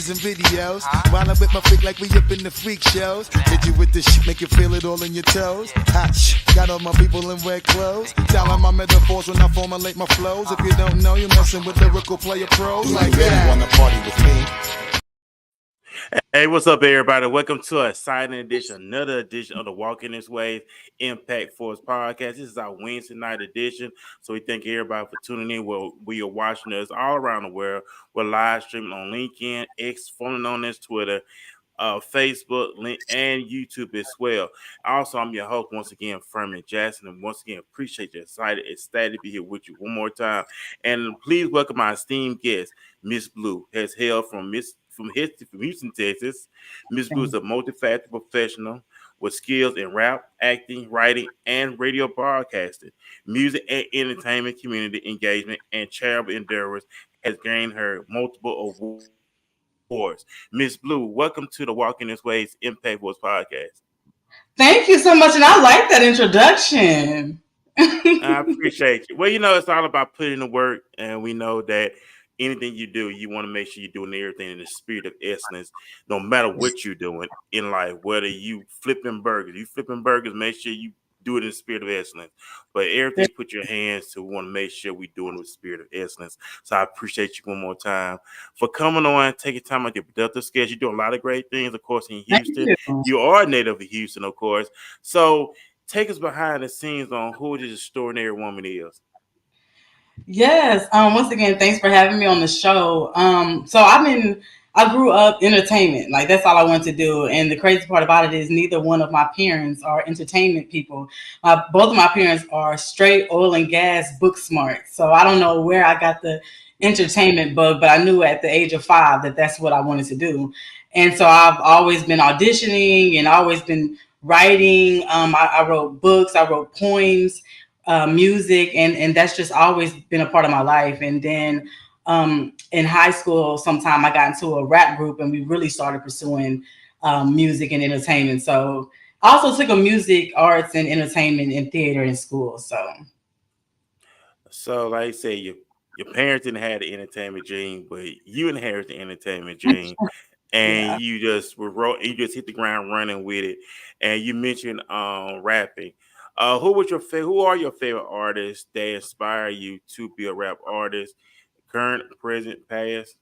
pictures and videos. While I'm with my freak like we up in the freak shows. Hit you with the shit, make you feel it all in your toes. Hot shh, got all my people in wet clothes. Styling my metaphors when I formulate my flows. If you don't know, you're messing with lyrical player pros like that. Wanna party with me? Hey, what's up, everybody? Welcome to a exciting edition, another edition of the Walking This Way Impact Force podcast. This is our Wednesday night edition. So we thank everybody for tuning in. We are watching us all around the world. We're live streaming on LinkedIn, X, formerly known as Twitter, Facebook, link, and YouTube as well. Also, I'm your host once again, Furman Jackson, and once again, appreciate you, ecstatic to be here with you one more time. And please welcome my esteemed guest, Miss Blue, has hailed from Houston, Texas. Miss Blue is a multifaceted professional with skills in rap, acting, writing, and radio broadcasting, music and entertainment, community engagement, and charitable endeavors. Has gained her multiple awards. Miss Blue, welcome to the Walking This Way's Impact Force podcast. Thank you so much, and I like that introduction. I appreciate you. Well, it's all about putting the work, and we know that anything you do, you want to make sure you're doing everything in the spirit of excellence, no matter what you're doing in life. Whether you flipping burgers, make sure you do it in the spirit of excellence. But everything put your hands to, we want to make sure we do it in the spirit of excellence. So I appreciate you one more time for coming on, taking time out your productive schedule. You're doing a lot of great things, of course, in Houston. You are a native of Houston, of course. So take us behind the scenes on who this extraordinary woman is. Yes. Once again, thanks for having me on the show. So I grew up entertainment. Like that's all I wanted to do. And the crazy part about it is neither one of my parents are entertainment people. Both of my parents are straight oil and gas book smart. So I don't know where I got the entertainment bug, but I knew at the age of 5 that that's what I wanted to do. And so I've always been auditioning and always been writing. I wrote books, I wrote poems, music, and that's just always been a part of my life. And then in high school, sometime I got into a rap group and we really started pursuing music and entertainment. So I also took a music, arts, and entertainment and theater in school. So like I say, your parents didn't have the entertainment gene, but you inherited the entertainment gene. And you just you just hit the ground running with it. And you mentioned rapping. Who are your favorite artists that inspire you to be a rap artist? Current, present, past?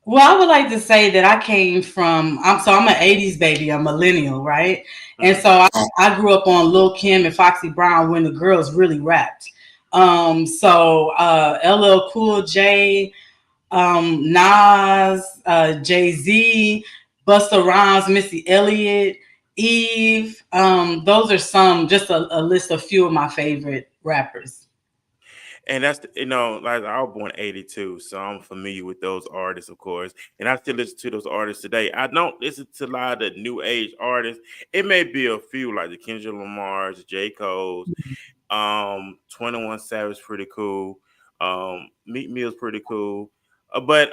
Well, I would like to say that I came from, I'm an 80s baby, a millennial, right? And so I grew up on Lil' Kim and Foxy Brown when the girls really rapped. LL Cool J, Nas, Jay-Z, Busta Rhymes, Missy Elliott, Eve. Those are just a list of few of my favorite rappers. And that's like I was born 82, so I'm familiar with those artists, of course. And I still listen to those artists today. I don't listen to a lot of the new age artists. It may be a few like the Kendrick Lamar's, J. Cole's, 21 Savage pretty cool. Meek Mill's pretty cool. But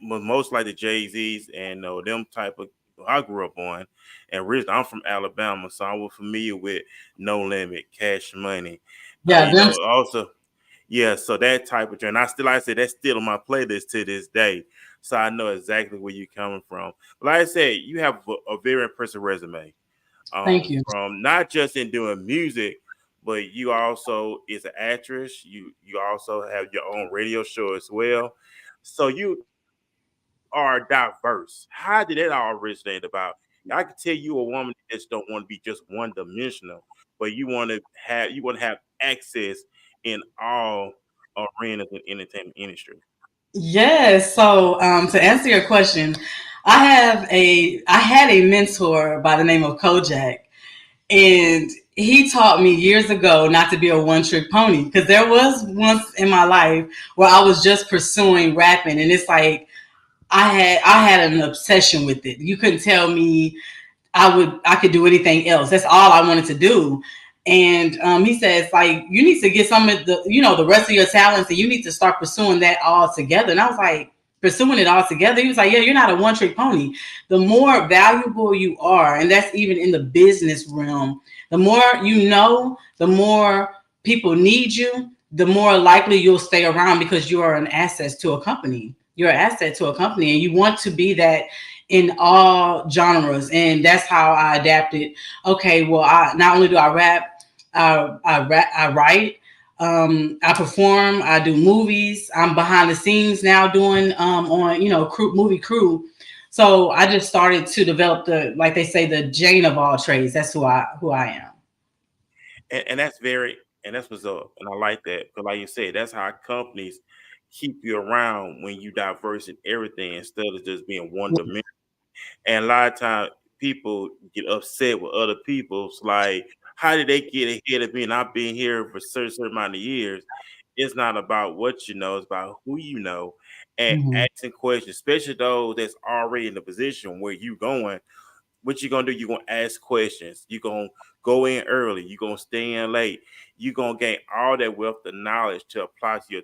most like the Jay-Z's and them type of I grew up on. And originally I'm from Alabama, so I was familiar with No Limit, Cash Money. Also, yeah, so that type of trend. Like I said, that's still on my playlist to this day. So I know exactly where you're coming from. But like I said, you have a very impressive resume. Thank you. From not just in doing music, but you also is an actress. You also have your own radio show as well. So you are diverse. How did that all originate about? I can tell you a woman that just don't want to be just one dimensional, but you want to have access in all arenas of the entertainment industry. Yes. So to answer your question, I had a mentor by the name of Kojak, and he taught me years ago not to be a one-trick pony, because there was once in my life where I was just pursuing rapping, and it's like I had an obsession with it. You couldn't tell me I could do anything else. That's all I wanted to do. And he says, like, you need to get some of the rest of your talents, and you need to start pursuing that all together. And I was like, pursuing it all together? He was like, yeah, you're not a one-trick pony. The more valuable you are, and that's even in the business realm, the more you know, the more people need you, the more likely you'll stay around because you are an asset to a company. you're an asset to a company, and you want to be that in all genres. And that's how I adapted. Okay, well, I not only do I rap, I write, I perform, I do movies. I'm behind the scenes now doing on movie crew. So I just started to develop the, like they say, the Jane of all trades. That's who I am. And that's very and that's what's up. And I like that because, like you said, that's how companies keep you around when you diverse in everything instead of just being one dimensional. And a lot of times people get upset with other people's like, how did they get ahead of me? And I've been here for certain amount of years. It's not about what you know, it's about who you know and Mhm. asking questions, especially those that's already in the position where you going. What you gonna do? You're gonna ask questions. You're gonna go in early. You're gonna stay in late. You're gonna gain all that wealth of knowledge to apply to your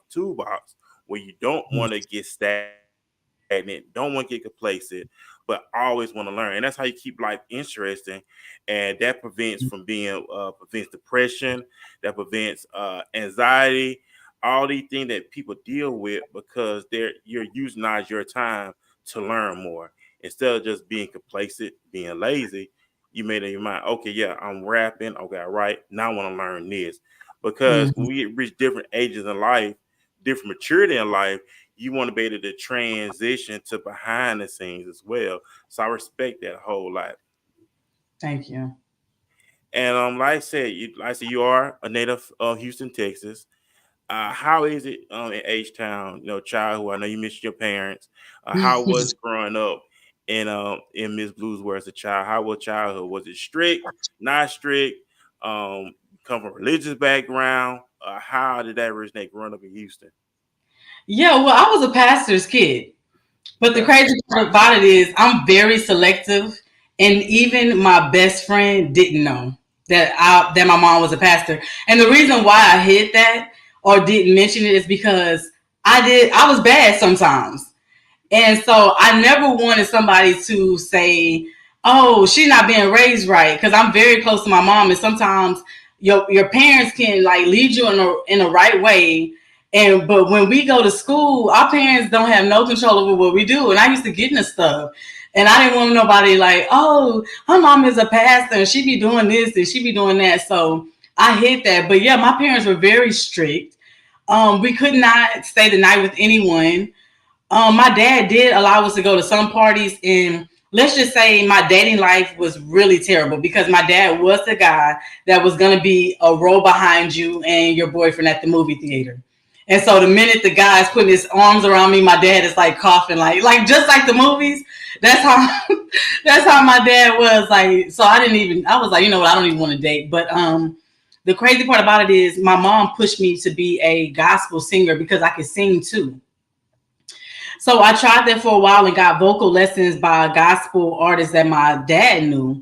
toolbox where you don't want to get stagnant, don't want to get complacent, but always want to learn. And that's how you keep life interesting. And that prevents from being prevents depression, that prevents anxiety, all these things that people deal with because you're using your time to learn more instead of just being complacent, being lazy. You made up your mind, okay, yeah, I'm rapping, okay, right. Now I want to learn this. Because when Mhm. we reach different ages in life, different maturity in life, you want to be able to transition to behind the scenes as well. So I respect that a whole lot. Thank you. And like I said, you are a native of Houston, Texas. How is it in H Town? Childhood. I know you missed your parents. How was growing up in Miss Bluesware as a child? How was childhood? Was it strict? Not strict? Um, come from a religious background? How did that originate growing up in Houston? Yeah, well, I was a pastor's kid. But the Okay. crazy part about it is I'm very selective, and even my best friend didn't know that my mom was a pastor. And the reason why I hid that or didn't mention it is because I was bad sometimes. And so I never wanted somebody to say, "Oh, she's not being raised right," because I'm very close to my mom, and sometimes your parents can like lead you in the right way. And but when we go to school, our parents don't have no control over what we do. And I used to get into stuff, and I didn't want nobody like, "Oh, her mom is a pastor, and she be doing this and she be doing that." So I hid that. But yeah, my parents were very strict. We could not stay the night with anyone. My dad did allow us to go to some parties, and let's just say my dating life was really terrible because my dad was the guy that was going to be a row behind you and your boyfriend at the movie theater. And so the minute the guy's putting his arms around me, my dad is like coughing, like just like the movies. That's how that's how my dad was like. So I was like, you know what, I don't even want to date. But the crazy part about it is my mom pushed me to be a gospel singer because I could sing too. So I tried that for a while and got vocal lessons by a gospel artist that my dad knew.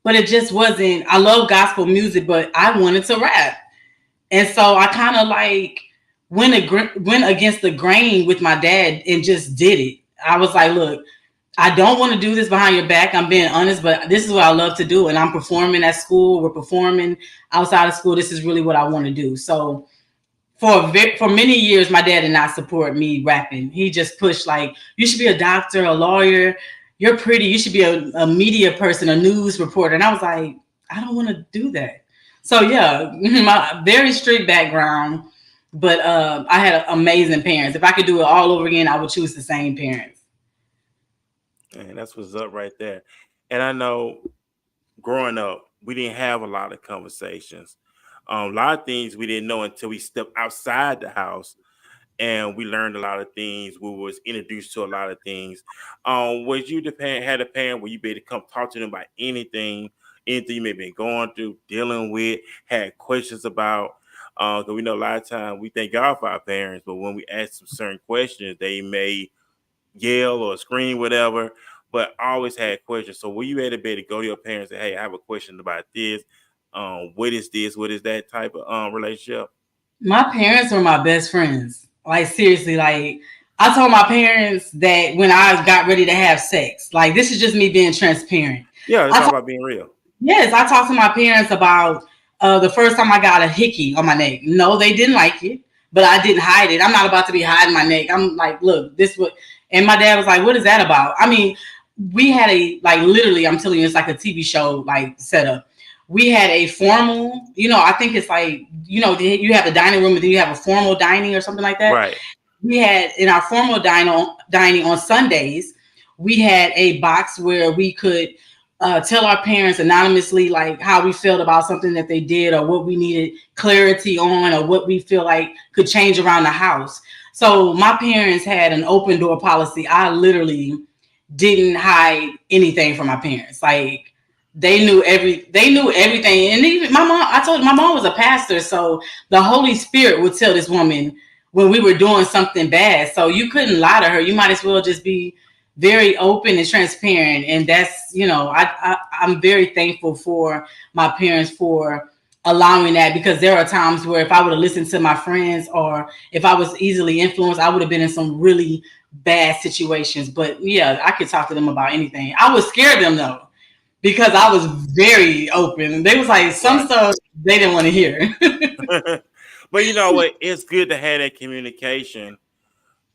But it just wasn't, I love gospel music, but I wanted to rap. And so I kind of like went against the grain with my dad and just did it. I was like, look, I don't want to do this behind your back. I'm being honest, but this is what I love to do. And I'm performing at school. We're performing outside of school. This is really what I want to do. So for many years, my dad did not support me rapping. He just pushed like, you should be a doctor, a lawyer. You're pretty. You should be a media person, a news reporter. And I was like, I don't want to do that. So yeah, my very strict background, but I had amazing parents. If I could do it all over again, I would choose the same parents. And that's what's up right there. And I know growing up, we didn't have a lot of conversations. A lot of things we didn't know until we stepped outside the house and we learned a lot of things. We was introduced to a lot of things. Was you the parent had a parent where you be able to come talk to them about anything you may be going through, dealing with, had questions about? Because we know a lot of times we thank God for our parents, but when we ask them certain questions, they may yell or scream, whatever. But I always had questions. So were you able to go to your parents and say, "Hey, I have a question about this. What is this? What is that type of relationship?" My parents were my best friends. Like seriously, like I told my parents that when I got ready to have sex, like this is just me being transparent. Yeah, it's I all told, about being real. yes, I talked to my parents about the first time I got a hickey on my neck. No, they didn't like it, but I didn't hide it. I'm not about to be hiding my neck. I'm like, look, this what, and my dad was like, what is that about? I mean, we had a, like, literally, I'm telling you, it's like a TV show, like, setup. We had a formal, I think it's like, you have a dining room and then you have a formal dining or something like that. Right. We had in our formal dining on Sundays, we had a box where we could tell our parents anonymously like how we felt about something that they did or what we needed clarity on or what we feel like could change around the house. So my parents had an open door policy. I literally didn't hide anything from my parents. Like they knew everything. And even my mom, I told you, my mom was a pastor, so the Holy Spirit would tell this woman when we were doing something bad. So you couldn't lie to her. You might as well just be very open and transparent. And that's, I'm very thankful for my parents for allowing that, because there are times where if I would have listened to my friends or if I was easily influenced, I would have been in some really bad situations. But yeah, I could talk to them about anything. I would scare them though, because I was very open. And they was like some Right. stuff they didn't want to hear. But you know what? It's good to have that communication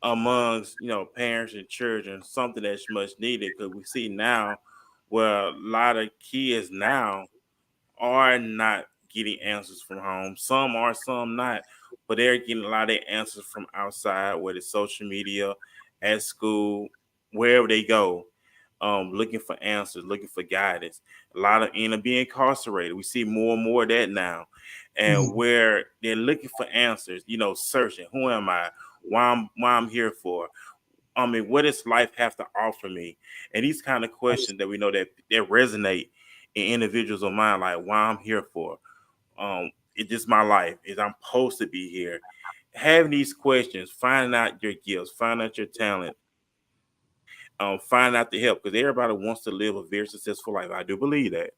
amongst parents and children, something that's much needed because we see now where a lot of kids now are not getting answers from home. Some are, some not, but they're getting a lot of their answers from outside, whether it's social media, at school, wherever they go, looking for answers, looking for guidance. A lot of end up being incarcerated. We see more and more of that now, and Mhm. where they're looking for answers, searching, who am I? Why I'm here for? I mean, what does life have to offer me? And these kind of questions that we know that resonate in individuals of mine, like why I'm here for. It's just my life. Is I'm supposed to be here. Having these questions, finding out your gifts, finding out your talent, find out the help, because everybody wants to live a very successful life. I do believe that.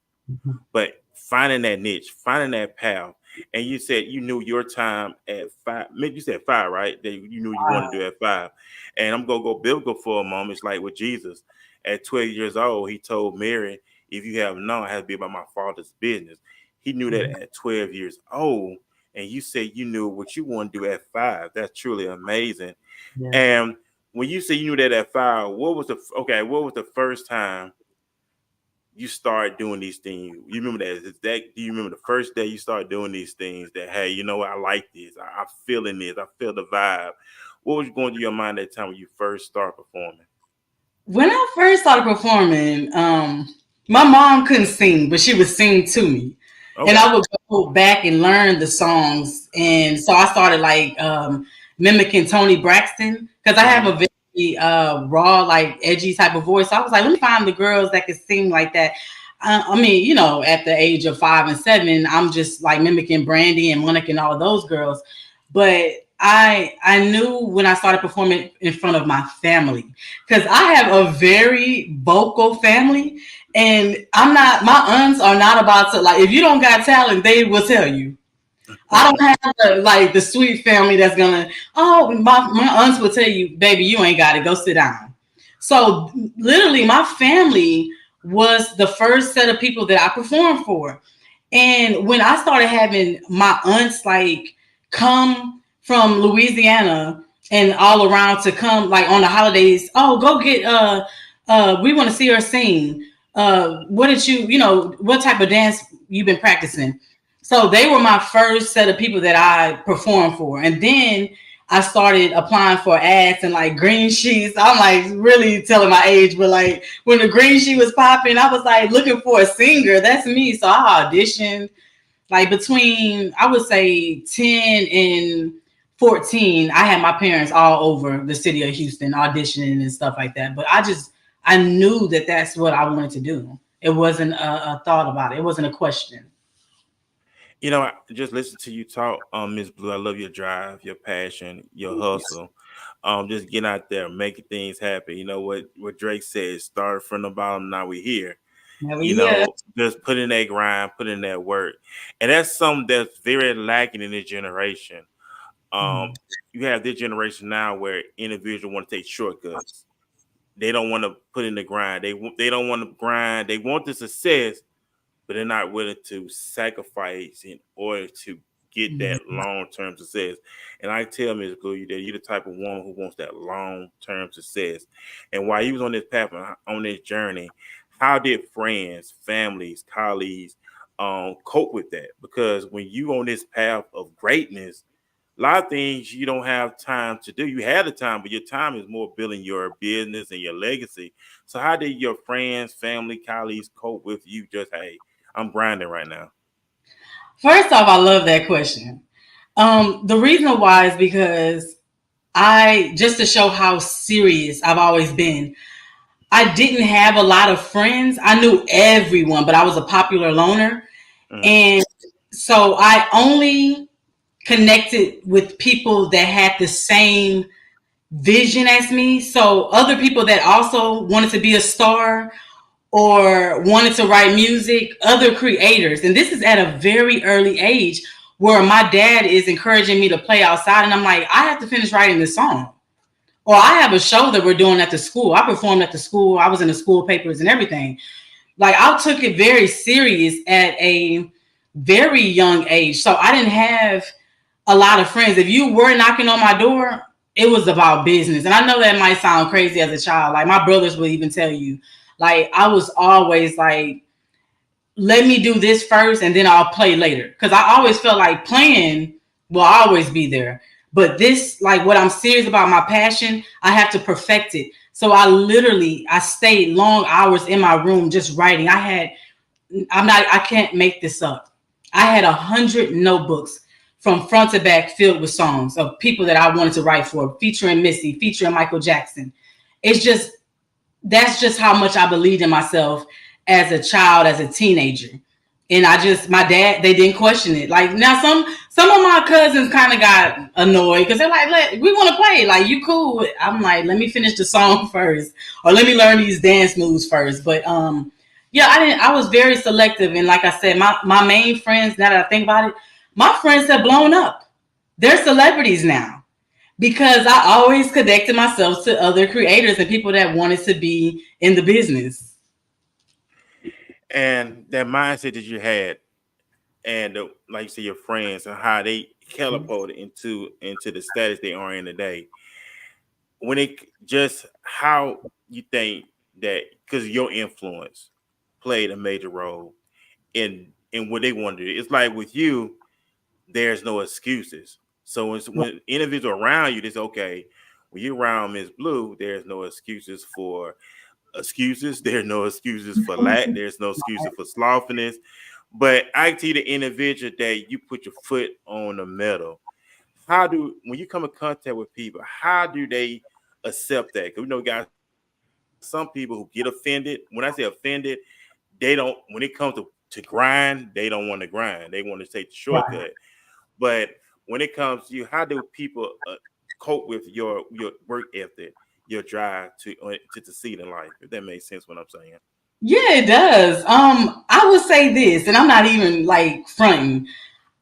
But finding that niche, finding that path. And you said you knew your time at 5. You said 5, right? That you knew you wanted to do at 5. And I'm gonna go biblical for a moment. It's like with Jesus. At 12 years old, he told Mary, if you have known, I have to be about my father's business. He knew that at 12 years old. And you said you knew what you want to do at 5. That's truly amazing. Yeah. And when you say you knew that at 5, what was the first time you start doing these things? You remember that? Do you remember the first day you start doing these things that, hey, you know what, I like this. I'm feeling this. I feel the vibe. What was going through your mind that time when you first start performing? When I first started performing, my mom couldn't sing, but she would sing to me. And Okay. I would go back and learn the songs. And so I started like mimicking Tony Braxton because I have Hmm. a very raw, like edgy type of voice. So I was like, let me find the girls that can sing like that. I mean, at the age of 5 and 7, I'm just like mimicking Brandy and Monica and all of those girls. But I knew when I started performing in front of my family, because I have a very vocal family, and I'm not. My aunts are not about to, like, if you don't got talent, they will tell you. I don't have the sweet family that's gonna. Oh, my aunts will tell you, baby, you ain't got it. Go sit down. So literally, my family was the first set of people that I performed for. And when I started having my aunts like come from Louisiana and all around to come like on the holidays, oh, go get we want to see her sing. What did what type of dance you've been practicing? So they were my first set of people that I performed for. And then I started applying for ads and like green sheets. I'm like really telling my age, but like when the green sheet was popping, I was like looking for a singer. That's me. So I auditioned like between, I would say, 10 and 14. I had my parents all over the city of Houston auditioning and stuff like that. But I knew that that's what I wanted to do. It wasn't a thought about it. It wasn't a question. I just listen to you talk, Miss Blue. I love your drive, your passion, your hustle. Just getting out there, making things happen. You know what Drake says, started from the bottom, now we here. Never here. Just put in that grind, put in that work. And that's something that's very lacking in this generation. Um, you have this generation now where individuals want to take shortcuts. They don't want to put in the grind. They don't want to grind. They want the success, but they're not willing to sacrifice in order to get that long-term success. And I tell Ms. Blue that you're the type of woman who wants that long-term success. And while you was on this path, on this journey, how did friends, families, colleagues cope with that? Because when you on this path of greatness, a lot of things you don't have time to do. You had the time, but your time is more building your business and your legacy. So how did your friends, family, colleagues cope with you? Just, hey, I'm grinding right now. First off, I love that question. The reason why is because just to show how serious I've always been, I didn't have a lot of friends. I knew everyone, but I was a popular loner. And so I only connected with people that had the same vision as me. So other people that also wanted to be a star or wanted to write music, other creators. And this is at a very early age where my dad is encouraging me to play outside. And I'm like, I have to finish writing this song. Or I have a show that we're doing at the school. I performed at the school. I was in the school papers and everything. Like, I took it very serious at a very young age. So I didn't have a lot of friends. If you were knocking on my door, it was about business. And I know that might sound crazy as a child. Like, my brothers will even tell you, like, I was always like, let me do this first and then I'll play later. Because I always felt like playing will always be there. But this, like, what I'm serious about, my passion, I have to perfect it. So I stayed long hours in my room just writing. I can't make this up. I had 100 notebooks from front to back filled with songs of people that I wanted to write for, featuring Missy, featuring Michael Jackson. That's just how much I believed in myself as a child, as a teenager. And my dad, they didn't question it. Like, now some of my cousins kind of got annoyed because they're like, we want to play. Like, you cool. I'm like, let me finish the song first, or let me learn these dance moves first. But yeah, I was very selective. And like I said, my main friends, now that I think about it, my friends have blown up. They're celebrities now because I always connected myself to other creators and people that wanted to be in the business. And that mindset that you had, and like you say, your friends and how they catapulted into the status they are in today. When it just how you think that, because your influence played a major role in what they want to do. It's like with you, there's no excuses. So when individuals around you, it's okay. When you're around Miss Blue, there's no excuses for excuses. There's no excuses for lack. There's no excuses for slothfulness. But I see the individual that you put your foot on the metal. When you come in contact with people, how do they accept that? Because we know, guys, some people who get offended. When I say offended, they don't. When it comes to grind, they don't want to grind. They want to take the shortcut. Right. But when it comes to you, how do people cope with your work ethic, your drive to succeed in life? If that makes sense, what I'm saying. Yeah, it does. I would say this, and I'm not even like fronting.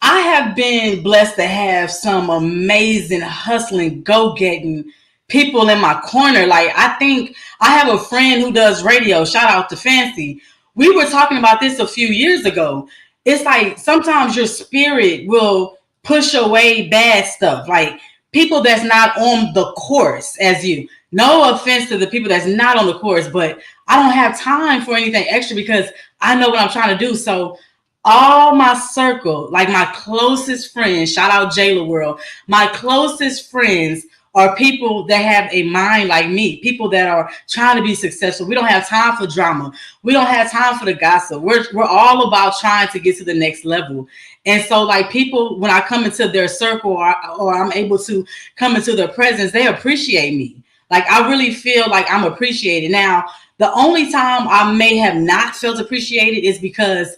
I have been blessed to have some amazing, hustling, go-getting people in my corner. Like, I think I have a friend who does radio. Shout out to Fancy. We were talking about this a few years ago. It's like sometimes your spirit will push away bad stuff. Like, people that's not on the course as you. No offense to the people that's not on the course, but I don't have time for anything extra because I know what I'm trying to do. So all my circle, like my closest friends, shout out Jayla World, my closest friends are people that have a mind like me, people that are trying to be successful. We don't have time for drama. We don't have time for the gossip. We're all about trying to get to the next level. And so, like, people, when I come into their circle or I'm able to come into their presence, they appreciate me. Like, I really feel like I'm appreciated. Now, the only time I may have not felt appreciated is because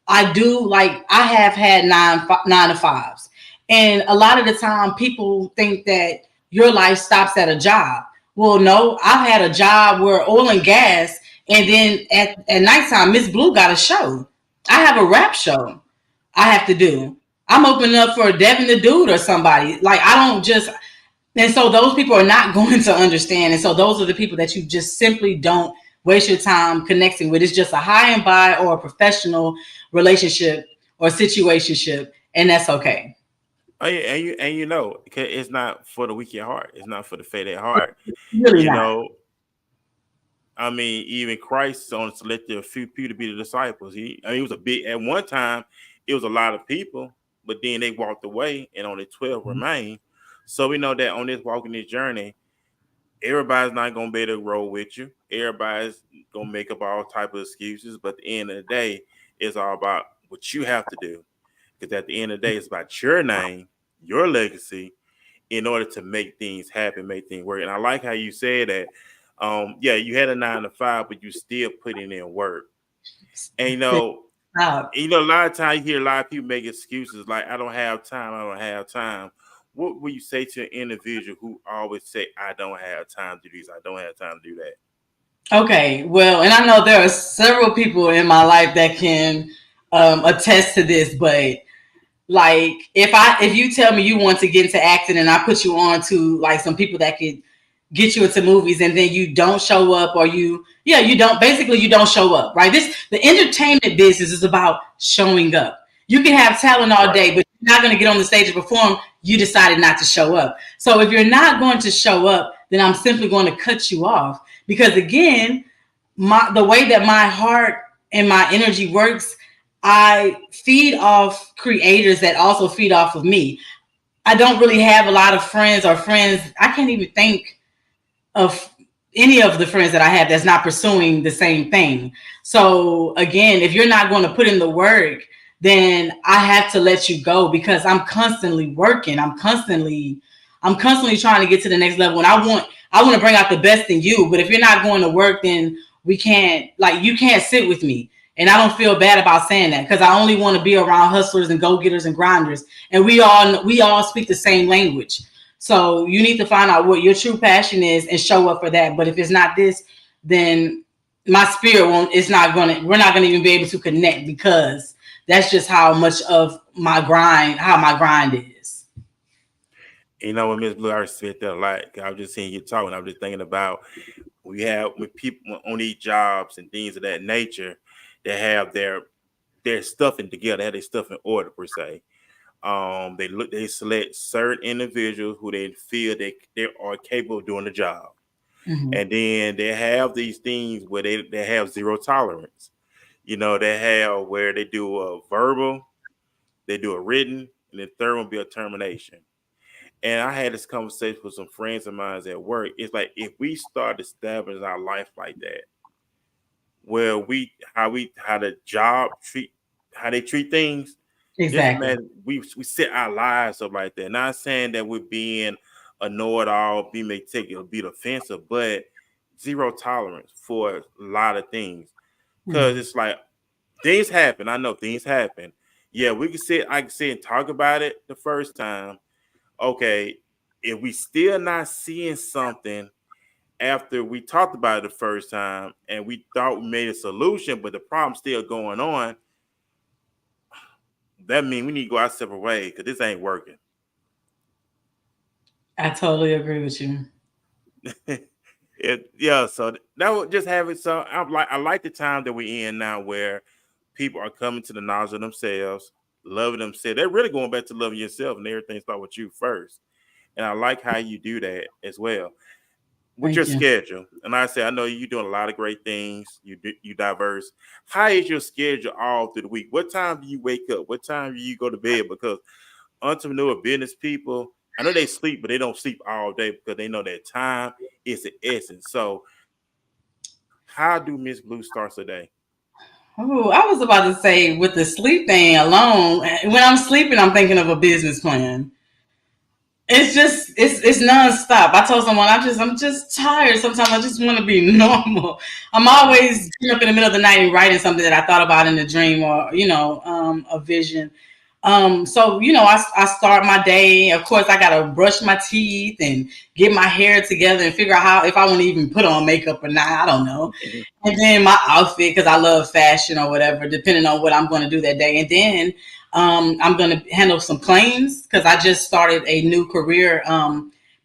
I have had nine to fives. And a lot of the time people think that your life stops at a job. Well, no, I've had a job where oil and gas, and then at nighttime, Miss Blue got a show. I have a rap show I have to do. I'm opening up for Devin the Dude or somebody. Like, I don't just, and so those people are not going to understand. And so those are the people that you just simply don't waste your time connecting with. It's just a high and by or a professional relationship or situationship, and that's okay. Oh yeah, and you know, 'cause it's not for the weak at heart. It's not for the faint at heart. Really You not. know, I mean, even Christ only selected a few people to be the disciples. I mean, it was a big at one time. It was a lot of people, but then they walked away, and only 12 remained. So we know that on this walking this journey, everybody's not gonna be able to roll with you. Everybody's gonna make up all type of excuses. But at the end of the day, it's all about what you have to do. Because at the end of the day, it's about your name, your legacy, in order to make things happen, make things work. And I like how you said that. Yeah, you had a 9 to 5, but you still putting in work. And Stop. a lot of times you hear a lot of people make excuses like, "I don't have time. I don't have time." What will you say to an individual who always say, "I don't have time to do this. I don't have time to do that"? Okay, well, and I know there are several people in my life that can attest to this, but like if you tell me you want to get into acting and I put you on to like some people that could get you into movies and then you don't show up or you don't basically you don't show up, right? The entertainment business is about showing up. You can have talent all Right. day, but you're not going to get on the stage and perform. You decided not to show up. So if you're not going to show up, then I'm simply going to cut you off because again, the way that my heart and my energy works, I feed off creators that also feed off of me. I don't really have a lot of friends or friends. I can't even think of any of the friends that I have that's not pursuing the same thing. So again, if you're not going to put in the work, then I have to let you go because I'm constantly working. I'm constantly trying to get to the next level. And I want to bring out the best in you. But if you're not going to work, then you can't sit with me. And I don't feel bad about saying that because I only want to be around hustlers and go-getters and grinders. And we all speak the same language. So you need to find out what your true passion is and show up for that. But if it's not this, then my spirit won't. It's not gonna. We're not gonna even be able to connect because that's just how much of how my grind is. When Miss Blue, I respect that a lot. 'Cause I was just seeing you talking. I was just thinking about we have when people on these jobs and things of that nature, they have their stuffing together, they have their stuff in order per se. They select certain individuals who they feel they are capable of doing the job. Mm-hmm. And then they have these things where they have zero tolerance. They have where they do a verbal, they do a written, and the third one be a termination. And I had this conversation with some friends of mine at work. It's like if we start establishing our life like that, where how the job treat how they treat things, just Exactly. imagine we set our lives up like that. Not saying that we're being a know-it-all, be offensive, but zero tolerance for a lot of things. Cause Mm-hmm. it's like things happen. I know things happen. Yeah, I can sit and talk about it the first time. Okay, if we still not seeing something after we talked about it the first time and we thought we made a solution, but the problem's still going on, that means we need to go our separate way because this ain't working. I totally agree with you. Yeah, so that would just have it. So I like the time that we're in now where people are coming to the knowledge of themselves, loving themselves. They're really going back to loving yourself and everything start with you first. And I like how you do that as well with your Thank you. schedule. And like I say, I know you're doing a lot of great things. You diverse. How is your schedule all through the week? What time do you wake up? What time do you go to bed? Because entrepreneur business people, I know they sleep, but they don't sleep all day because they know that time is the essence. So, how do Miss Blue starts a day? Oh, I was about to say with the sleep thing alone. When I'm sleeping, I'm thinking of a business plan. It's nonstop. I told someone I'm just tired. Sometimes I just want to be normal. I'm always getting up in the middle of the night and writing something that I thought about in a dream or a vision. So I start my day. Of course, I gotta brush my teeth and get my hair together and figure out how if I want to even put on makeup or not. I don't know. And then my outfit because I love fashion or whatever, depending on what I'm going to do that day. And then I'm going to handle some claims because I just started a new career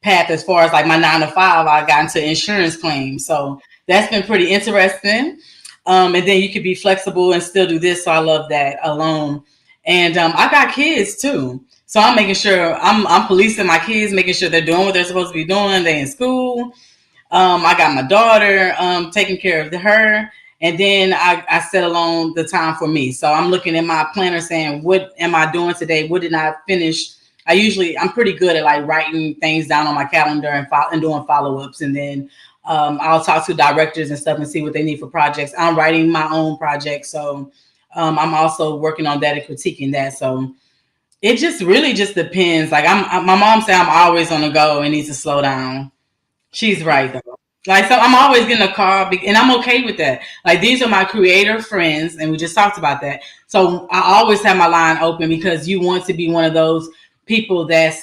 path as far as like my 9 to 5. I got into insurance claims, so that's been pretty interesting. And then you could be flexible and still do this, so I love that alone. And I got kids too. So I'm making sure I'm policing my kids, making sure they're doing what they're supposed to be doing. They in school. I got my daughter, taking care of her. And then I set alone the time for me. So I'm looking at my planner saying, what am I doing today? What did I finish? I'm pretty good at like writing things down on my calendar and doing follow-ups. And then I'll talk to directors and stuff and see what they need for projects. I'm writing my own projects. So I'm also working on that and critiquing that. So it just really just depends. Like my mom said, I'm always on the go and need to slow down. She's right though. Like, so I'm always getting a call and I'm okay with that. Like, these are my creator friends and we just talked about that. So I always have my line open because you want to be one of those people that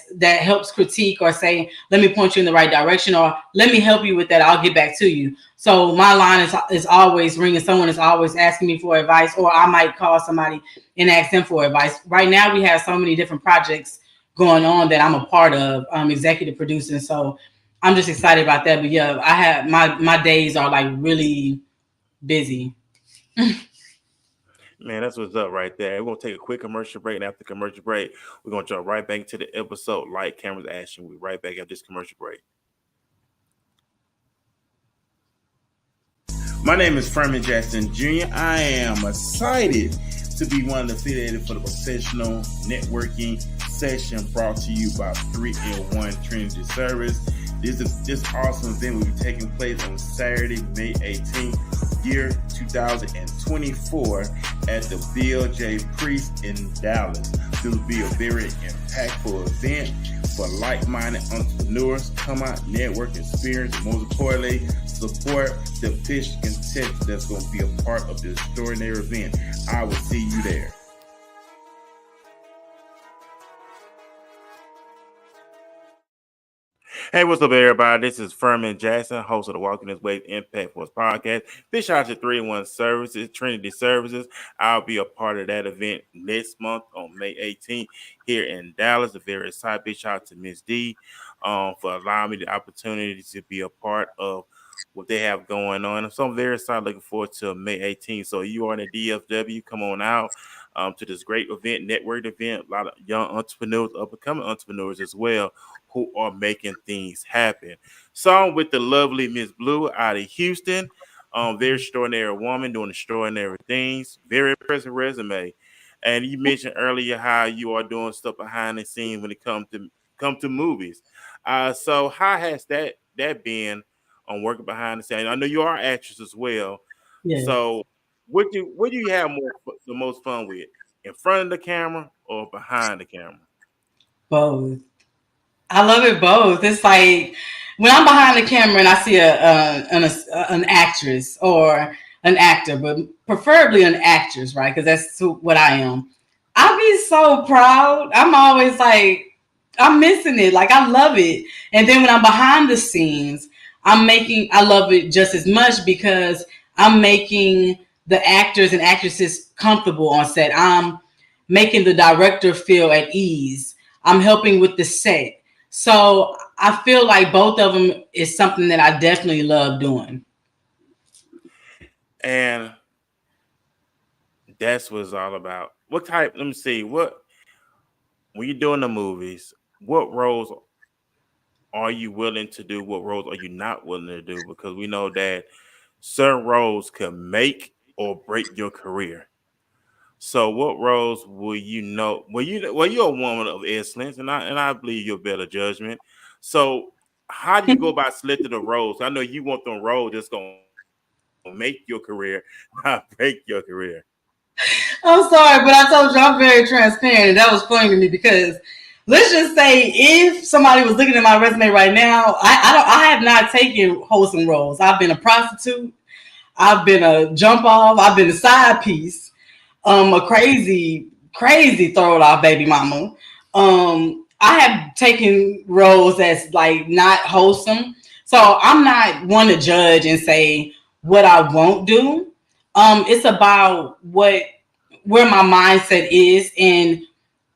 helps critique or say, let me point you in the right direction, or let me help you with that. I'll get back to you. So my line is always ringing. Someone is always asking me for advice, or I might call somebody and ask them for advice. Right now we have so many different projects going on that I'm a part of, executive producing. So I'm just excited about that. But yeah, I have my days are like really busy. Man, that's what's up right there. We're gonna take a quick commercial break, and after the commercial break, we're gonna jump right back to the episode. Light, cameras, action. We'll be right back after this commercial break. My name is Furman Jackson Jr. I am excited to be one of the affiliated for the professional networking session brought to you by 3-in-1 Trinity Service. This awesome event will be taking place on Saturday, May 18th, year 2024 at the Bill J. Priest in Dallas. This will be a very impactful event for like-minded entrepreneurs. Come out, network, experience, and most importantly, support the fish contest that's going to be a part of this extraordinary event. I will see you there. Hey, what's up, everybody? This is Furman Jackson, host of the Walking This Way Impact Force podcast. Big shout out to 3-in-1 Services, Trinity Services. I'll be a part of that event next month on May 18th here in Dallas. A very excited. Big shout out to Miss D for allowing me the opportunity to be a part of what they have going on. So I'm very excited, looking forward to May 18th. So you are in the DFW, come on out to this great event, network event. A lot of young entrepreneurs, up-and-coming entrepreneurs as well, who are making things happen. So I'm with the lovely Miss Blue out of Houston. Very extraordinary woman doing extraordinary things. Very impressive resume. And you mentioned earlier how you are doing stuff behind the scenes when it comes to movies. So how has that been on working behind the scenes? I know you are an actress as well. Yes, So what do you have the most fun with? In front of the camera or behind the camera? both. I love it both. It's like when I'm behind the camera and I see an actress or an actor, but preferably an actress, right? Because that's what I am. I be so proud. I'm always like, I'm missing it. Like, I love it. And then when I'm behind the scenes, I love it just as much because I'm making the actors and actresses comfortable on set. I'm making the director feel at ease. I'm helping with the set. So I feel like both of them is something that I definitely love doing. And that's what it's all about. What type? Let me see. What when you're doing the movies, what roles are you willing to do? What roles are you not willing to do? Because we know that certain roles can make or break your career. So, what roles will you know? You're a woman of excellence, and I believe you're better judgment. So, how do you go about selecting the roles? I know you want them roles that's gonna make your career, not break your career. I'm sorry, but I told you I'm very transparent, and that was funny to me because let's just say if somebody was looking at my resume right now, I have not taken wholesome roles. I've been a prostitute, I've been a jump off, I've been a side piece, a crazy throw it off baby mama. I have taken roles that's like not wholesome. So I'm not one to judge and say what I won't do. It's about where my mindset is and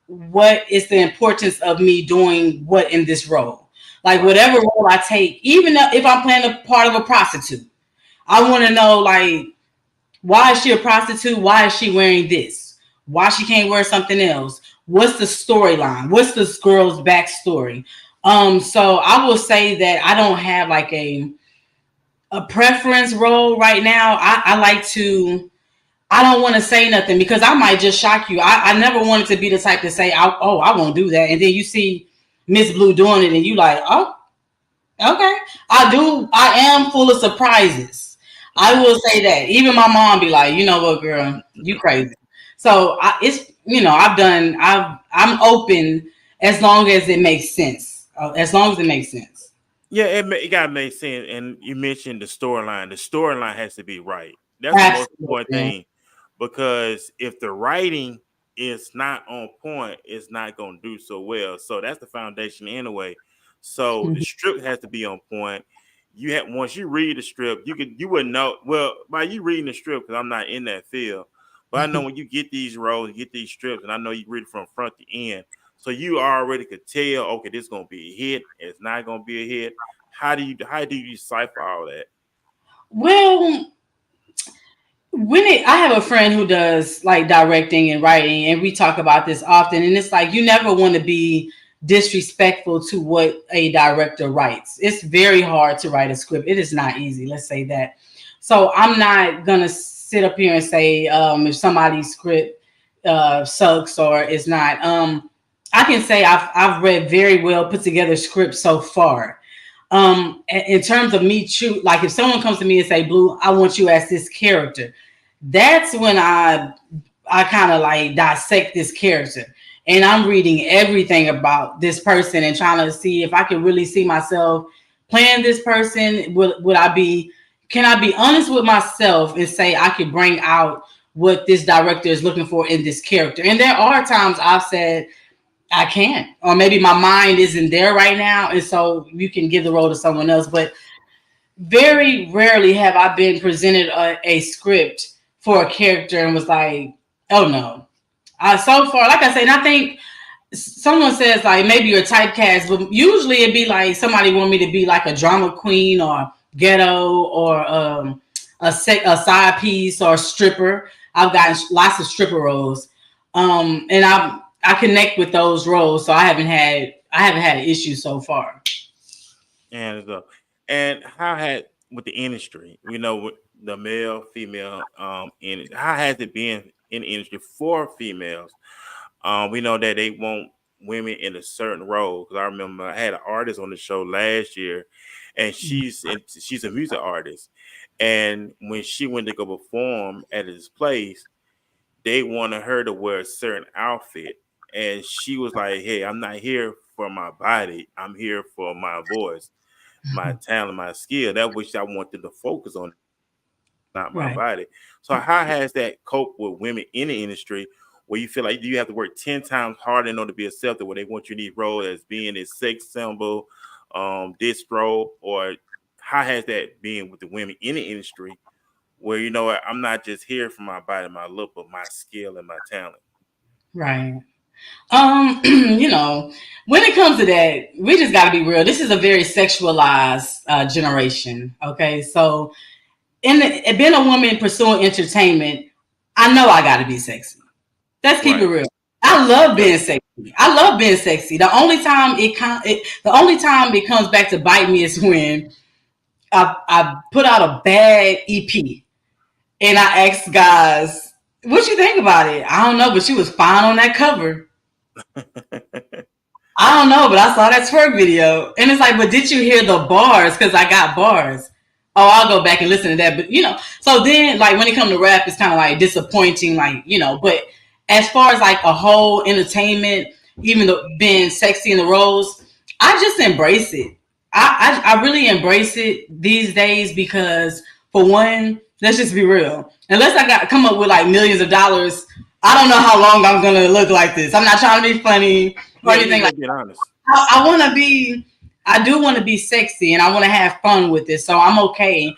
what is the importance of me doing what in this role. Like Right. whatever role I take, even if I'm playing a part of a prostitute, I want to know like why is she a prostitute? Why is she wearing this? Why she can't wear something else? What's the storyline? What's this girl's backstory? So I will say that I don't have like a preference role right now. I like to. I don't want to say nothing because I might just shock you. I never wanted to be the type to say, I won't do that. And then you see Miss Blue doing it and you like, oh, okay. I do. I am full of surprises. I will say that. Even my mom be like, you know what, girl, you crazy. So it's, I'm open as long as it makes sense. As long as it makes sense. Yeah, it gotta make sense. And you mentioned the storyline. The storyline has to be right. That's the most important Absolutely. thing, because if the writing is not on point, it's not gonna do so well. So that's the foundation anyway. So the script has to be on point. You have Once you read the script, you would know. Well, by you reading the script, because I'm not in that field, but I know when you get these roles, you get these strips, and I know you read it from front to end. So you already could tell, okay, this is gonna be a hit. It's not gonna be a hit. How do you decipher all that? Well, I have a friend who does like directing and writing, and we talk about this often. And it's like you never want to be disrespectful to what a director writes. It's very hard to write a script. It is not easy. Let's say that. So I'm not gonna sit up here and say if somebody's script sucks or is not. I can say I've read very well put together scripts so far. In terms of me like if someone comes to me and say, Blue, I want you as this character, that's when I kind of like dissect this character, and I'm reading everything about this person and trying to see if I can really see myself playing this person. Can I be honest with myself and say I can bring out what this director is looking for in this character? And there are times I've said I can't, or maybe my mind isn't there right now, and so you can give the role to someone else. But very rarely have I been presented a script for a character and was like, oh no. So far, like I said, and I think someone says like maybe you're typecast, but usually it'd be like somebody want me to be like a drama queen or ghetto or a side piece or stripper. I've gotten lots of stripper roles, and I connect with those roles, so I haven't had an issue so far. And and how had with the industry, with the male, female, how has it been in the industry for females? We know that they want women in a certain role. Because I remember I had an artist on the show last year, and she's a music artist. And when she went to go perform at this place, they wanted her to wear a certain outfit, and she was like, "Hey, I'm not here for my body. I'm here for my voice, my talent, my skill. That which I want them to focus on, not my Right. body." So how has that cope with women in the industry where you feel like you have to work 10 times harder in order to be accepted, where they want you in these roles as being a sex symbol, this role, or how has that been with the women in the industry where what, I'm not just here for my body, my look, but my skill and my talent? Right. When it comes to that, we just got to be real. This is a very sexualized generation. Okay, so being a woman pursuing entertainment, I know I got to be sexy. Let's keep it Right. real. I love Yep. being sexy. I love being sexy. The only time it comes back to bite me is when I put out a bad EP and I asked guys, "What you think about it?" I don't know, but she was fine on that cover. I don't know, but I saw that twerk video, and it's like, but did you hear the bars? Because I got bars. Oh, I'll go back and listen to that. But so then like when it comes to rap, it's kind of like disappointing, like But as far as like a whole entertainment, even though being sexy in the roles, I just embrace it. I really embrace it these days because for one, let's just be real. Unless I got to come up with like millions of dollars, I don't know how long I'm gonna look like this. I'm not trying to be funny or Yeah, you're anything like just being honest. I want to be, I do want to be sexy and I want to have fun with it. So I'm okay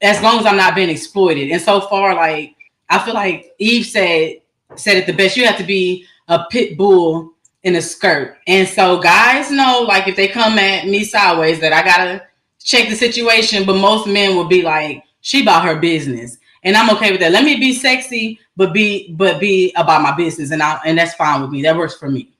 as long as I'm not being exploited. And so far, like, I feel like Eve said it the best. You have to be a pit bull in a skirt. And so guys know, like, if they come at me sideways, that I got to check the situation. But most men will be like, she about her business. and I'm okay with that. Let me be sexy, but be about my business, and that's fine with me. That works for me.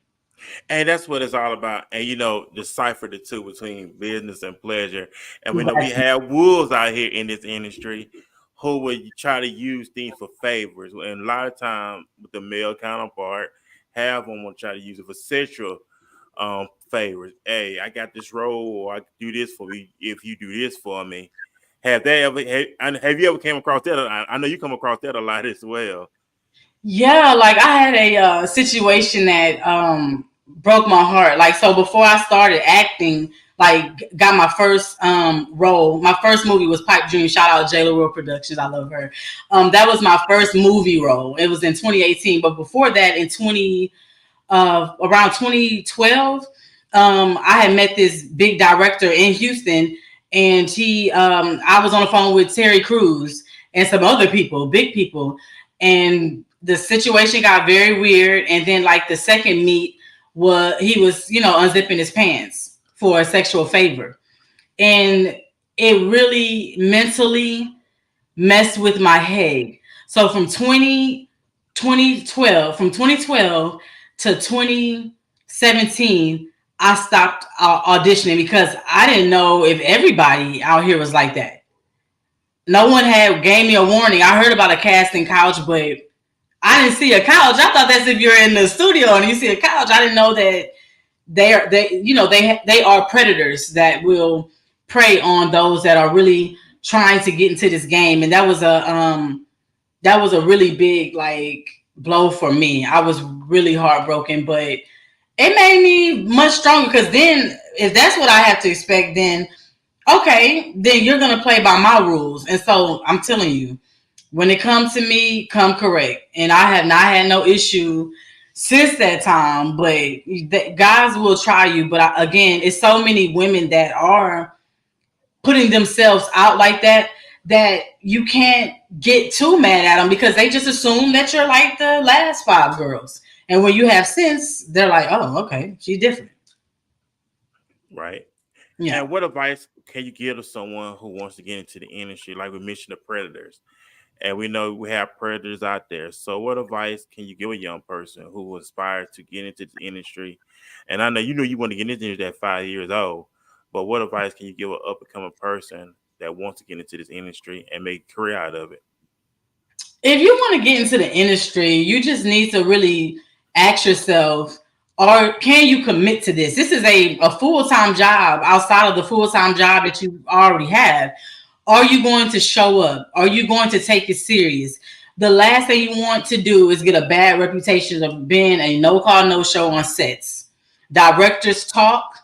And that's what it's all about. And decipher the two between business and pleasure. And we know we Right. have wolves out here in this industry who would try to use things for favors. And a lot of time with the male counterpart, have them want to try to use it for sexual favors. Hey, I got this role, or I can do this for me if you do this for me. Have you ever came across that? I know you come across that a lot as well. Yeah, like I had a situation that broke my heart. Like, so before I started acting, like got my first role. My first movie was Pipe Dream. Shout out J. World Productions. I love her. That was my first movie role. It was in 2018. But before that, in 20 around 2012, I had met this big director in Houston, and I was on the phone with Terry Crews and some other people, big people, and the situation got very weird. And then, like, the second meet he was, unzipping his pants for a sexual favor, and it really mentally messed with my head. So from 2012 to 2017, I stopped auditioning because I didn't know if everybody out here was like that. No one had gave me a warning. I heard about a casting couch, but I didn't see a couch. I thought that's if you're in the studio and you see a couch. I didn't know that they are predators that will prey on those that are really trying to get into this game. And that was a really big, like, blow for me. I was really heartbroken, but it made me much stronger, because then if that's what I have to expect, then okay, then you're gonna play by my rules. And so I'm telling you, when it comes to me, come correct. And I have not had no issue since that time. But guys will try you. But again, it's so many women that are putting themselves out like that, that you can't get too mad at them, because they just assume that you're like the last five girls. And when you have sense, they're like, oh, okay, she's different. Right. Yeah. And what advice can you give to someone who wants to get into the industry? Like we mentioned, the predators, and we know we have predators out there. So, what advice can you give a young person who aspires to get into the industry? And I know you want to get into it at 5 years old, but what advice can you give an up and coming person that wants to get into this industry and make a career out of it? If you want to get into the industry, you just need to really ask yourself, or can you commit to this? This is a full-time job outside of the full-time job that you already have. Are you going to show up? Are you going to take it serious? The last thing you want to do is get a bad reputation of being a no call, no show on sets. Directors talk,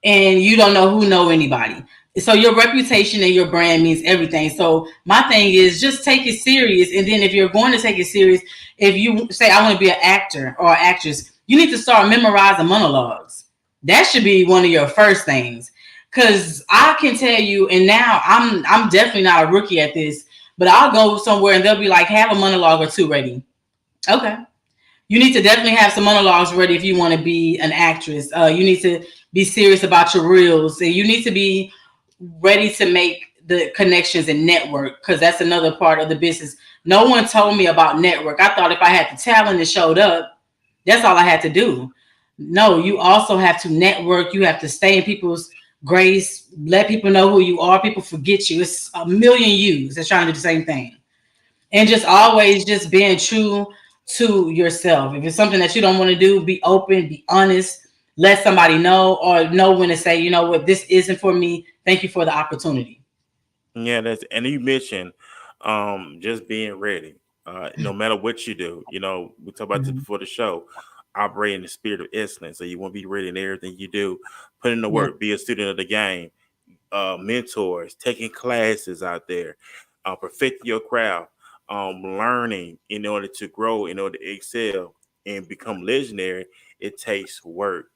and you don't know who know anybody. So your reputation and your brand means everything. So my thing is, just take it serious. And then if you're going to take it serious, if you say I want to be an actor or an actress, you need to start memorizing monologues. That should be one of your first things. Cause I can tell you, and now I'm definitely not a rookie at this, but I'll go somewhere and they'll be like, have a monologue or two ready. Okay. You need to definitely have some monologues ready if you want to be an actress. You need to be serious about your reels, and you need to be ready to make the connections and network, because that's another part of the business. No one told me about network. I thought if I had the talent and showed up, that's all I had to do. No, you also have to network. You have to stay in people's grace, let people know who you are. People forget you. It's a million yous that's trying to do the same thing. And just always just being true to yourself. If it's something that you don't want to do, be open, be honest, let somebody know, or know when to say, you know what, this isn't for me. Thank you for the opportunity. Yeah, that's and you mentioned just being ready. No matter what you do, we talked about this Mhm. before the show. Operate in the spirit of excellence. So you want to be ready in everything you do. Put in the Yeah. work. Be a student of the game. Mentors, taking classes out there, perfect your craft, learning in order to grow, in order to excel and become legendary. It takes work.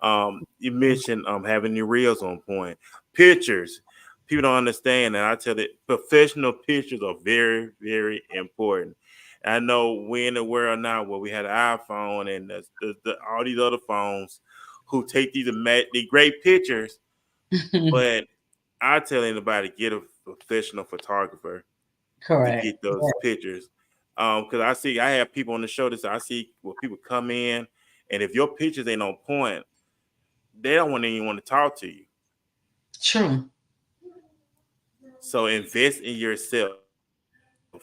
You mentioned having your reels on point, pictures. People don't understand, and I tell that professional pictures are very, very important. I know we're in a world now where we had an iPhone and all these other phones who take the great pictures, but I tell anybody get a professional photographer. to Correct. get those pictures. Because I have people on the show that I see where people come in, and if your pictures ain't on point, they don't even want to talk to you. True. So invest in yourself.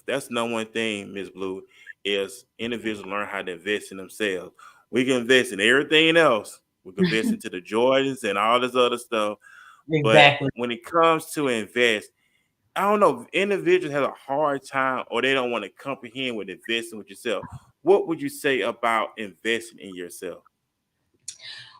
That's the number one thing, Miss Blue, is individuals learn how to invest in themselves. We can invest in everything else. We can invest into the Jordans and all this other stuff. But Exactly. when it comes to invest, I don't know, individuals have a hard time or they don't want to comprehend with investing with yourself. What would you say about investing in yourself?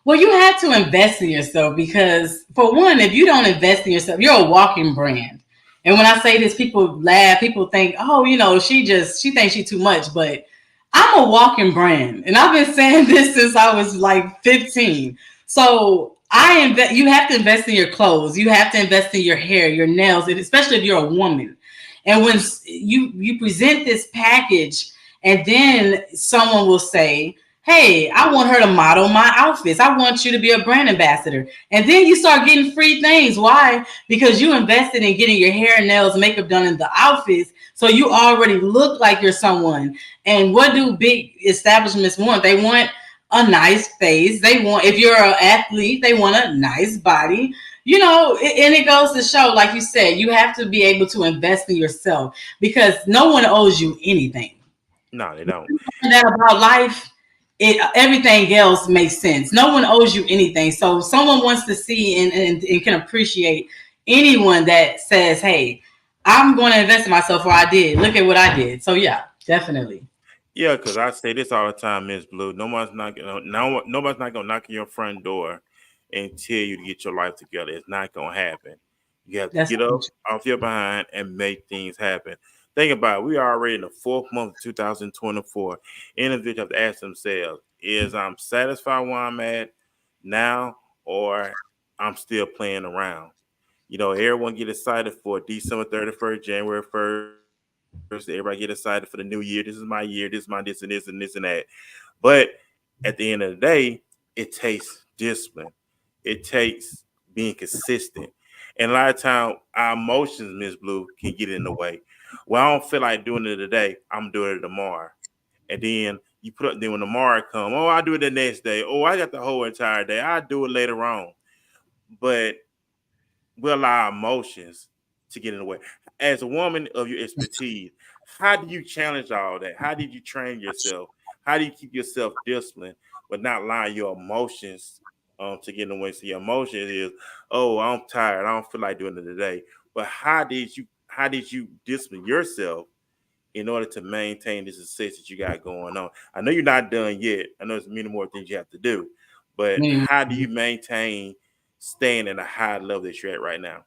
Well, you have to invest in yourself because, for one, if you don't invest in yourself, you're a walking brand. And when I say this, people laugh. People think, "Oh, she thinks she's too much." But I'm a walking brand, and I've been saying this since I was like 15. So I invest. You have to invest in your clothes. You have to invest in your hair, your nails, and especially if you're a woman. And when you present this package, and then someone will say, "Hey, I want her to model my outfits. I want you to be a brand ambassador." And then you start getting free things. Why? Because you invested in getting your hair, nails, makeup done in the outfits. So you already look like you're someone. And what do big establishments want? They want a nice face. They want, if you're an athlete, they want a nice body. And it goes to show, like you said, you have to be able to invest in yourself because no one owes you anything. No, they don't. That about life, everything else makes sense. No one owes you anything. So if someone wants to see and can appreciate anyone that says, "Hey, I'm going to invest in myself," or "I did. Look at what I did." So yeah, definitely. Yeah, because I say this all the time, Miss Blue. Nobody's not gonna knock on your front door and tell you to get your life together. It's not gonna happen. You have to That's get up off your behind and make things happen. Think about it. We are already in the fourth month of 2024. Individuals have to ask themselves, is I'm satisfied where I'm at now or I'm still playing around? Everyone get excited for December 31st, January 1st. Everybody get excited for the new year. This is my year. This is my this and this and this and that. But at the end of the day, it takes discipline. It takes being consistent. And a lot of time our emotions, Miss Blue, can get in the way. Well, I don't feel like doing it today. I'm doing it tomorrow. And then you put up then when tomorrow come, oh, I'll do it the next day. Oh, I got the whole entire day. I'll do it later on. But we allow emotions to get in the way. As a woman of your expertise, how do you challenge all that? How did you train yourself? How do you keep yourself disciplined, but not allow your emotions to get in the way? So your emotion is, oh, I'm tired. I don't feel like doing it today. But how did you discipline yourself in order to maintain the success that you got going on? I know you're not done yet. I know there's many more things you have to do, but mm. how do you maintain staying at a high level that you're at right now?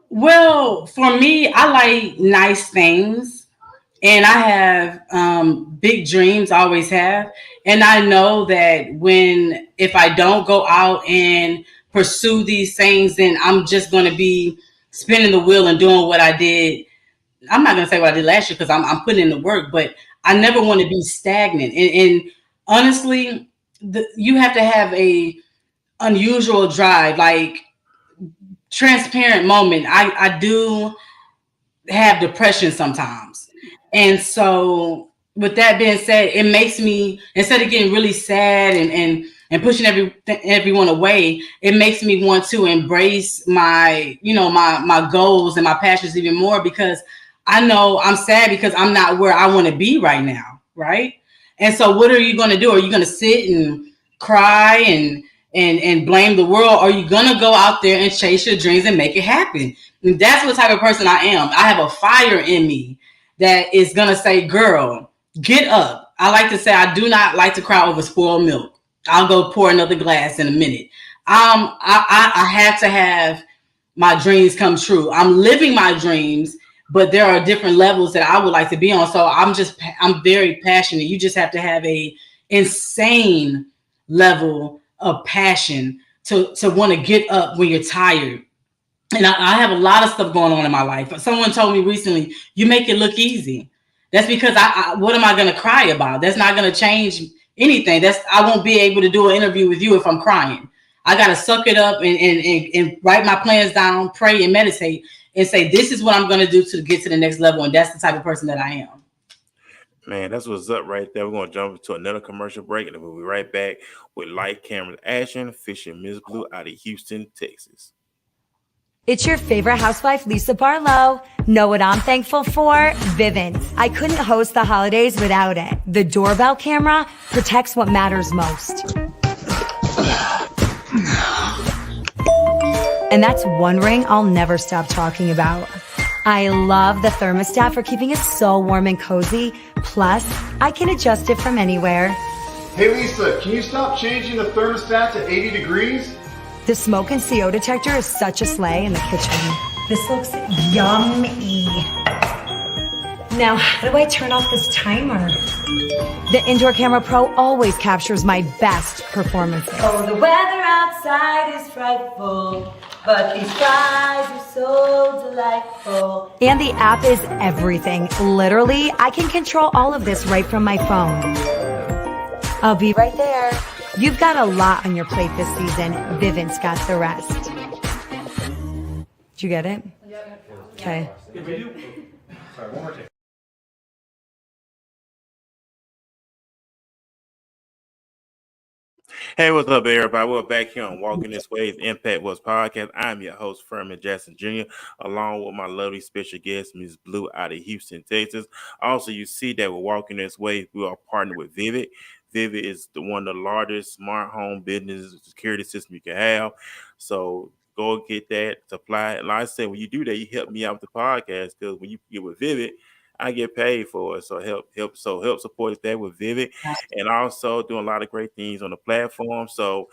Well, for me, I like nice things. And I have big dreams, I always have. And I know that if I don't go out and pursue these things, then I'm just going to be spinning the wheel and doing what I did. I'm not going to say what I did last year because I'm putting in the work, but I never want to be stagnant. And honestly, you have to have a unusual drive, like transparent moment. I do have depression sometimes. And so with that being said, it makes me, instead of getting really sad and pushing everyone away, it makes me want to embrace my goals and my passions even more because I know I'm sad because I'm not where I want to be right now, right? And so what are you going to do? Are you going to sit and cry and blame the world? Or are you going to go out there and chase your dreams and make it happen? And that's what type of person I am. I have a fire in me that is going to say, "Girl, get up." I like to say I do not like to cry over spoiled milk. I'll go pour another glass in a minute. I have to have my dreams come true. I'm living my dreams, but there are different levels that I would like to be on. So I'm very passionate. You just have to have a insane level of passion to want to get up when you're tired. And I have a lot of stuff going on in my life. Someone told me recently, "You make it look easy." That's because what am I going to cry about? That's not going to change anything. I won't be able to do an interview with you if I'm crying. I got to suck it up and write my plans down, pray and meditate. and say, this is what I'm going to do to get to the next level. And that's the type of person that I am. Man, that's what's up right there. We're going to jump into another commercial break, and then we'll be right back with Light Cameras Action, fishing Miss Blue out of Houston, Texas. It's your favorite housewife, Lisa Barlow. Know what I'm thankful for? Vivint. I couldn't host the holidays without it. The doorbell camera protects what matters most. And that's one ring I'll never stop talking about. I love the thermostat for keeping it so warm and cozy. Plus, I can adjust it from anywhere. Hey Lisa, can you stop changing the thermostat to 80 degrees? The smoke and CO detector is such a slay in the kitchen. This looks yummy. Now, how do I turn off this timer? The Indoor Camera Pro always captures my best performances. Oh, the weather outside is frightful, but these skies are so delightful. And the app is everything. Literally, I can control all of this right from my phone. I'll be right there. You've got a lot on your plate this season. Vivint's got the rest. Did you get it? Okay. Sorry, one more time. Hey, what's up, everybody? We're back here on Walking This Way's Impact Was Podcast. I'm your host, Furman Jackson Jr., along with my lovely special guest, Ms. Blue out of Houston, Texas. Also, you see that we're Walking This Way. We are partnered with Vivid. Vivid is one of the largest smart home business security system you can have. So go get that, supply it. Like I said, when you do that, you help me out with the podcast, because when you get with Vivid, I get paid for it. So help support that with Vivid, and also doing a lot of great things on the platform. So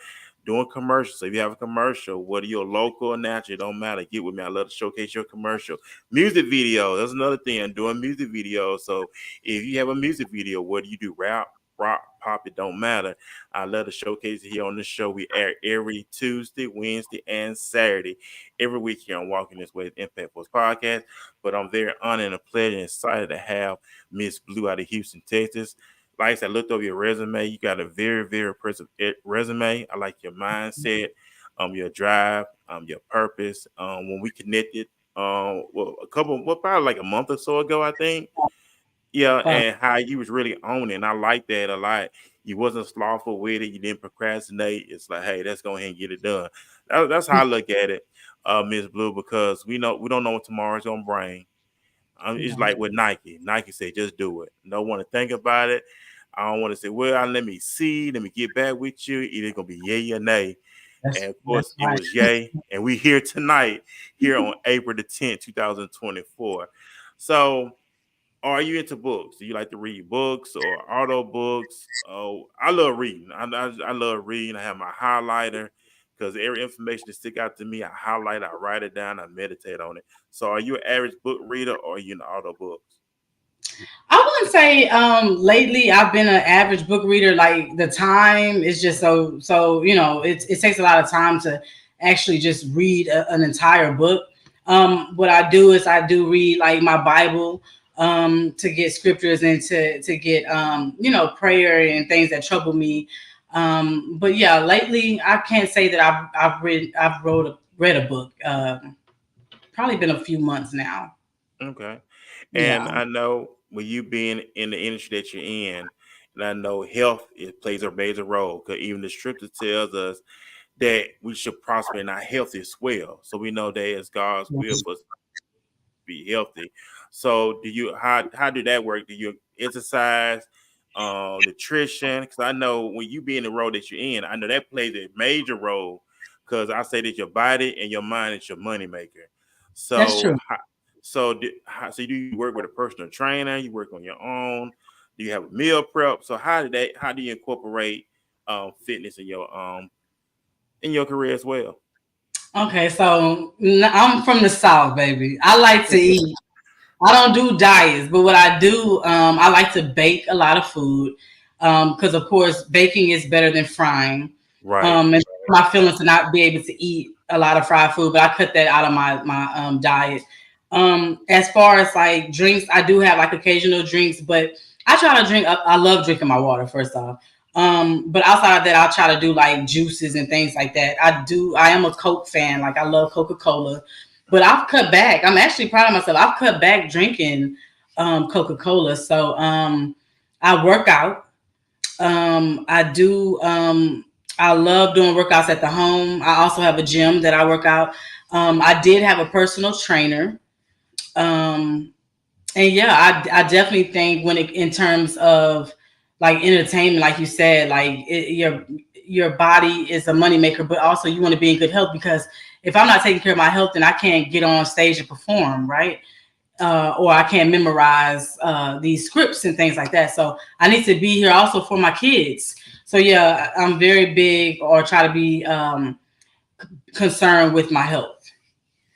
doing commercials. So if you have a commercial, whether you're local or national, it don't matter. Get with me. I love to showcase your commercial. Music video. That's another thing. I'm doing music videos. So if you have a music video, whether you do rap, rock, pop, it don't matter. I love to showcase it here on the show. We air every Tuesday, Wednesday, and Saturday every week here on Walking This Way Impact Force Podcast. But I'm very honored and a pleasure and excited to have Miss Blue out of Houston, Texas. Like I said, I looked over your resume. You got a very, very impressive resume. I like your mindset, your drive, your purpose. When we connected, probably like a month or so ago, I think. Yeah, and how you was really on it. And I like that a lot. You wasn't slothful with it. You didn't procrastinate. It's like, hey, let's go ahead and get it done. That's how I look at it, Miss Blue, because we don't know what tomorrow's gonna bring. It's like with Nike. Nike said, just do it. Don't want to think about it. I don't want to say, well, let me see, let me get back with you. Either gonna be yay or nay. And of course, it was yay. And we here tonight, here on April the 10th, 2024. So are you into books? Do you like to read books or auto books? Oh, I love reading. I love reading. I have my highlighter because every information that stick out to me, I highlight, I write it down, I meditate on it. So are you an average book reader or are you into auto books? I wouldn't say lately I've been an average book reader. Like the time is just so it takes a lot of time to actually just read an entire book. What I do is I do read like my Bible to get scriptures and to get prayer and things that trouble me. But yeah, lately I can't say that I've read a book. Probably been a few months now. Okay. And Yeah. I know with you being in the industry that you're in, and I know health plays a major role, because even the scripture tells us that we should prosper in our health as well. So we know that it's God's will for us to be healthy. So how do that work? Do you exercise, nutrition? Because I know when you be in the role that you're in, I know that plays a major role, because I say that your body and your mind is your money maker. That's So true. so do you work with a personal trainer? You work on your own? Do you have a meal prep? So how do you incorporate fitness in your career as well? Okay, so I'm from the South, baby. I like to eat. I don't do diets, but what I do, I like to bake a lot of food, because of course baking is better than frying. Right. And my feelings to not be able to eat a lot of fried food, but I cut that out of my diet. As far as like drinks, I do have like occasional drinks, but I try to drink. I love drinking my water first off. But outside of that, I'll try to do like juices and things like that. I am a Coke fan. Like I love Coca-Cola. But I've cut back. I'm actually proud of myself. I've cut back drinking Coca-Cola. So I work out. I do. I love doing workouts at the home. I also have a gym that I work out. I did have a personal trainer. Um, and yeah, I definitely think when it in terms of like entertainment, like you said, like your body is a moneymaker, but also you want to be in good health because if I'm not taking care of my health, then I can't get on stage and perform, right? Or I can't memorize these scripts and things like that. So I need to be here also for my kids. So yeah, I'm very big or try to be concerned with my health.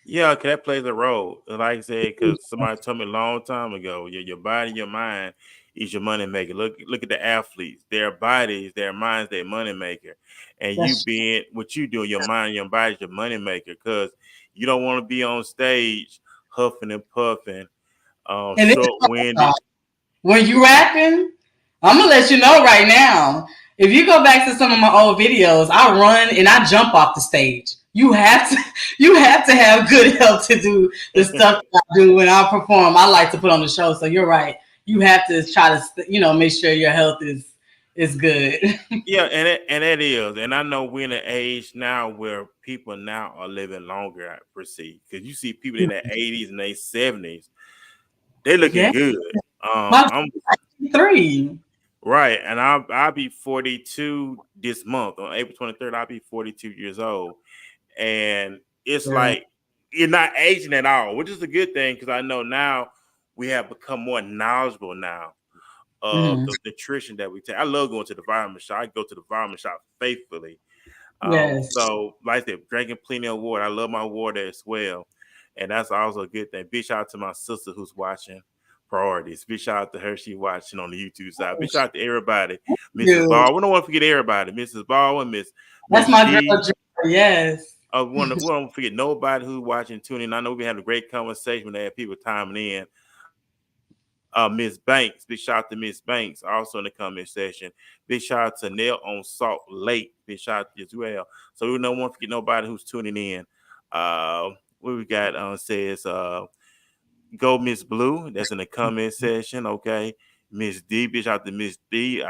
Yeah, 'cause that plays a role. Like I said, because somebody told me a long time ago, your body, your mind is your money maker. Look at the athletes, their bodies, their minds, their money maker. And you That's being what you do, your mind, your body is your money maker. Because you don't want to be on stage huffing and puffing, and this short winded. when you rapping, I'm gonna let you know right now. If you go back to some of my old videos, I run and I jump off the stage. You have to, you have to have good health to do the stuff that I do when I perform. I like to put on the show, so you're right. You have to try to, make sure your health is good. Yeah, and it is, and I know we're in an age now where people now are living longer. I perceive because you see people in their 80s and their 70s, they looking Yeah, good. my I'm 3. right, and I'll be 42 this month on April 23rd. I'll be 42 years old, and it's Girl. like you're not aging at all, which is a good thing because I know now we have become more knowledgeable now of Mhm. the nutrition that we take. I love going to the vitamin shop. I go to the vitamin shop faithfully. Yes. So like I said, drinking plenty of water. I love my water as well. And that's also a good thing. Big shout out to my sister who's watching Priorities. Big shout out to her. She watching on the YouTube side. Big shout out to everybody. Mrs. You. Ball. We don't want to forget everybody. Mrs. Baldwin, That's Miss my D. girl. Yes. We don't forget nobody who's watching, tuning in. I know we had a great conversation when they had people timing in. Miss Banks, big shout out to Miss Banks, also in the comment section. Big shout out to Nell on Salt Lake. Big shout out to you as well. So we don't want to forget nobody who's tuning in. What we got says go Miss Blue. That's in the comment section. Okay. Miss D, big shout out to Miss D.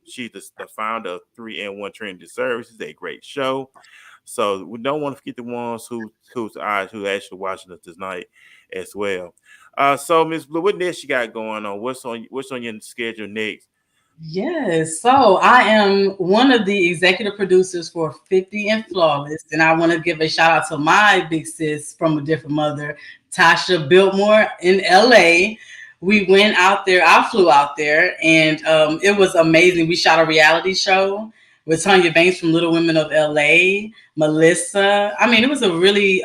She's the founder of 3-in-1 Trinity Services, a great show. So we don't want to forget the ones who's actually watching us tonight as well. So Miss Blue, what next you got going on? What's on your schedule next? Yes. So I am one of the executive producers for 50 and Flawless. And I want to give a shout out to my big sis from a different mother, Tasha Biltmore in LA. We went out there, I flew out there, and it was amazing. We shot a reality show with Tanya Banks from Little Women of LA, Melissa. I mean, it was a really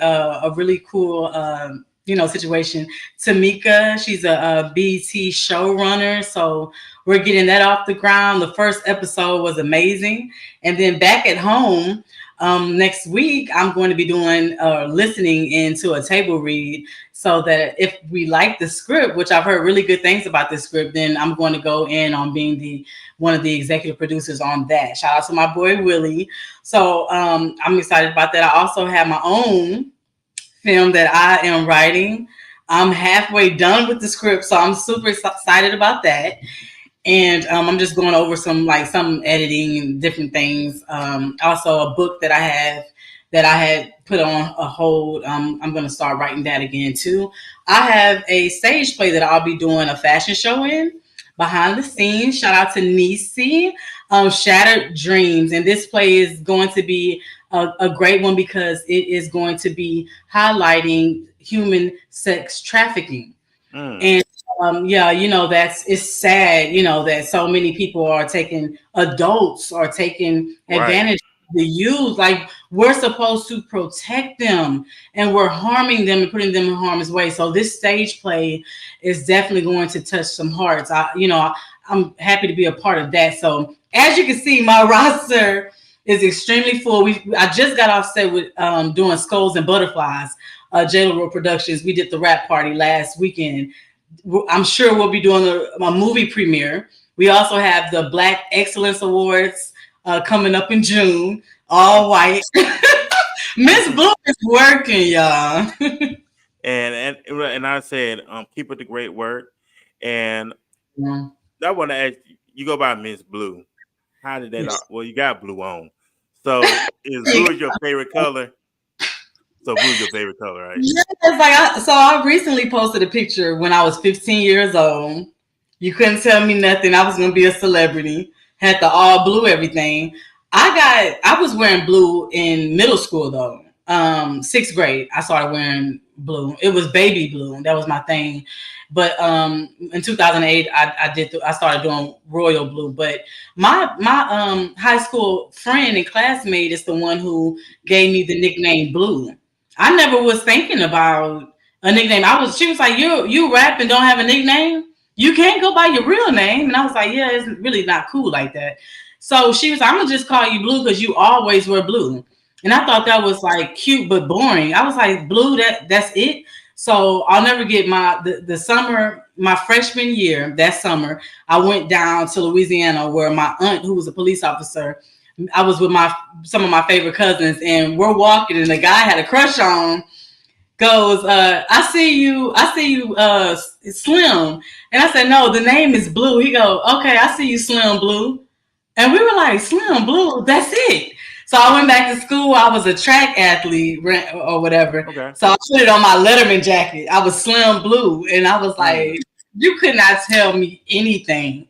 cool situation. Tamika, she's a BT showrunner. So we're getting that off the ground. The first episode was amazing. And then back at home, next week, I'm going to be doing listening into a table read so that if we like the script, which I've heard really good things about this script, then I'm going to go in on being one of the executive producers on that. Shout out to my boy, Willie. So I'm excited about that. I also have my own film that I am writing. I'm halfway done with the script, so I'm super excited about that. And I'm just going over some editing and different things. Also, a book that I had put on a hold. I'm going to start writing that again too. I have a stage play that I'll be doing a fashion show in behind the scenes. Shout out to Nisi, Shattered Dreams, and this play is going to be a great one because it is going to be highlighting human sex trafficking. And it's sad, that so many people are adults are taking advantage of the youth. Like, we're supposed to protect them and we're harming them and putting them in harm's way. So this stage play is definitely going to touch some hearts. I'm happy to be a part of that. So as you can see, my roster is extremely full. I just got off set with doing Skulls and Butterflies, Jada Road Productions. We did the rap party last weekend. I'm sure we'll be doing a movie premiere. We also have the Black Excellence Awards coming up in June, all white. Miss Blue is working, y'all. And I said, keep up the great work. And Yeah. I want to ask you, you go by Miss Blue. How did that? Yes. Well, you got blue on. So is blue your favorite color? So blue's your favorite color, right? Yes, I recently posted a picture when I was 15 years old. You couldn't tell me nothing. I was gonna be a celebrity. Had the all blue everything. I was wearing blue in middle school though. Sixth grade, I started wearing blue. It was baby blue. That was my thing. But in 2008, I started doing royal blue. But my high school friend and classmate is the one who gave me the nickname Blue. I never was thinking about a nickname. She was like, you rap and don't have a nickname? You can't go by your real name. And I was like, yeah, it's really not cool like that. So she was like, I'm gonna just call you Blue because you always wear blue. And I thought that was like cute but boring. I was like, Blue, that's it. So I'll never get the summer, my freshman year, that summer, I went down to Louisiana where my aunt, who was a police officer, I was with some of my favorite cousins, and we're walking, and the guy I had a crush on goes, I see you, Slim. And I said, no, the name is Blue. He go, okay, I see you, Slim Blue. And we were like, Slim Blue, that's it. So I went back to school. I was a track athlete or whatever. Okay. So I put it on my Letterman jacket. I was Slim Blue. And I was like, you could not tell me anything.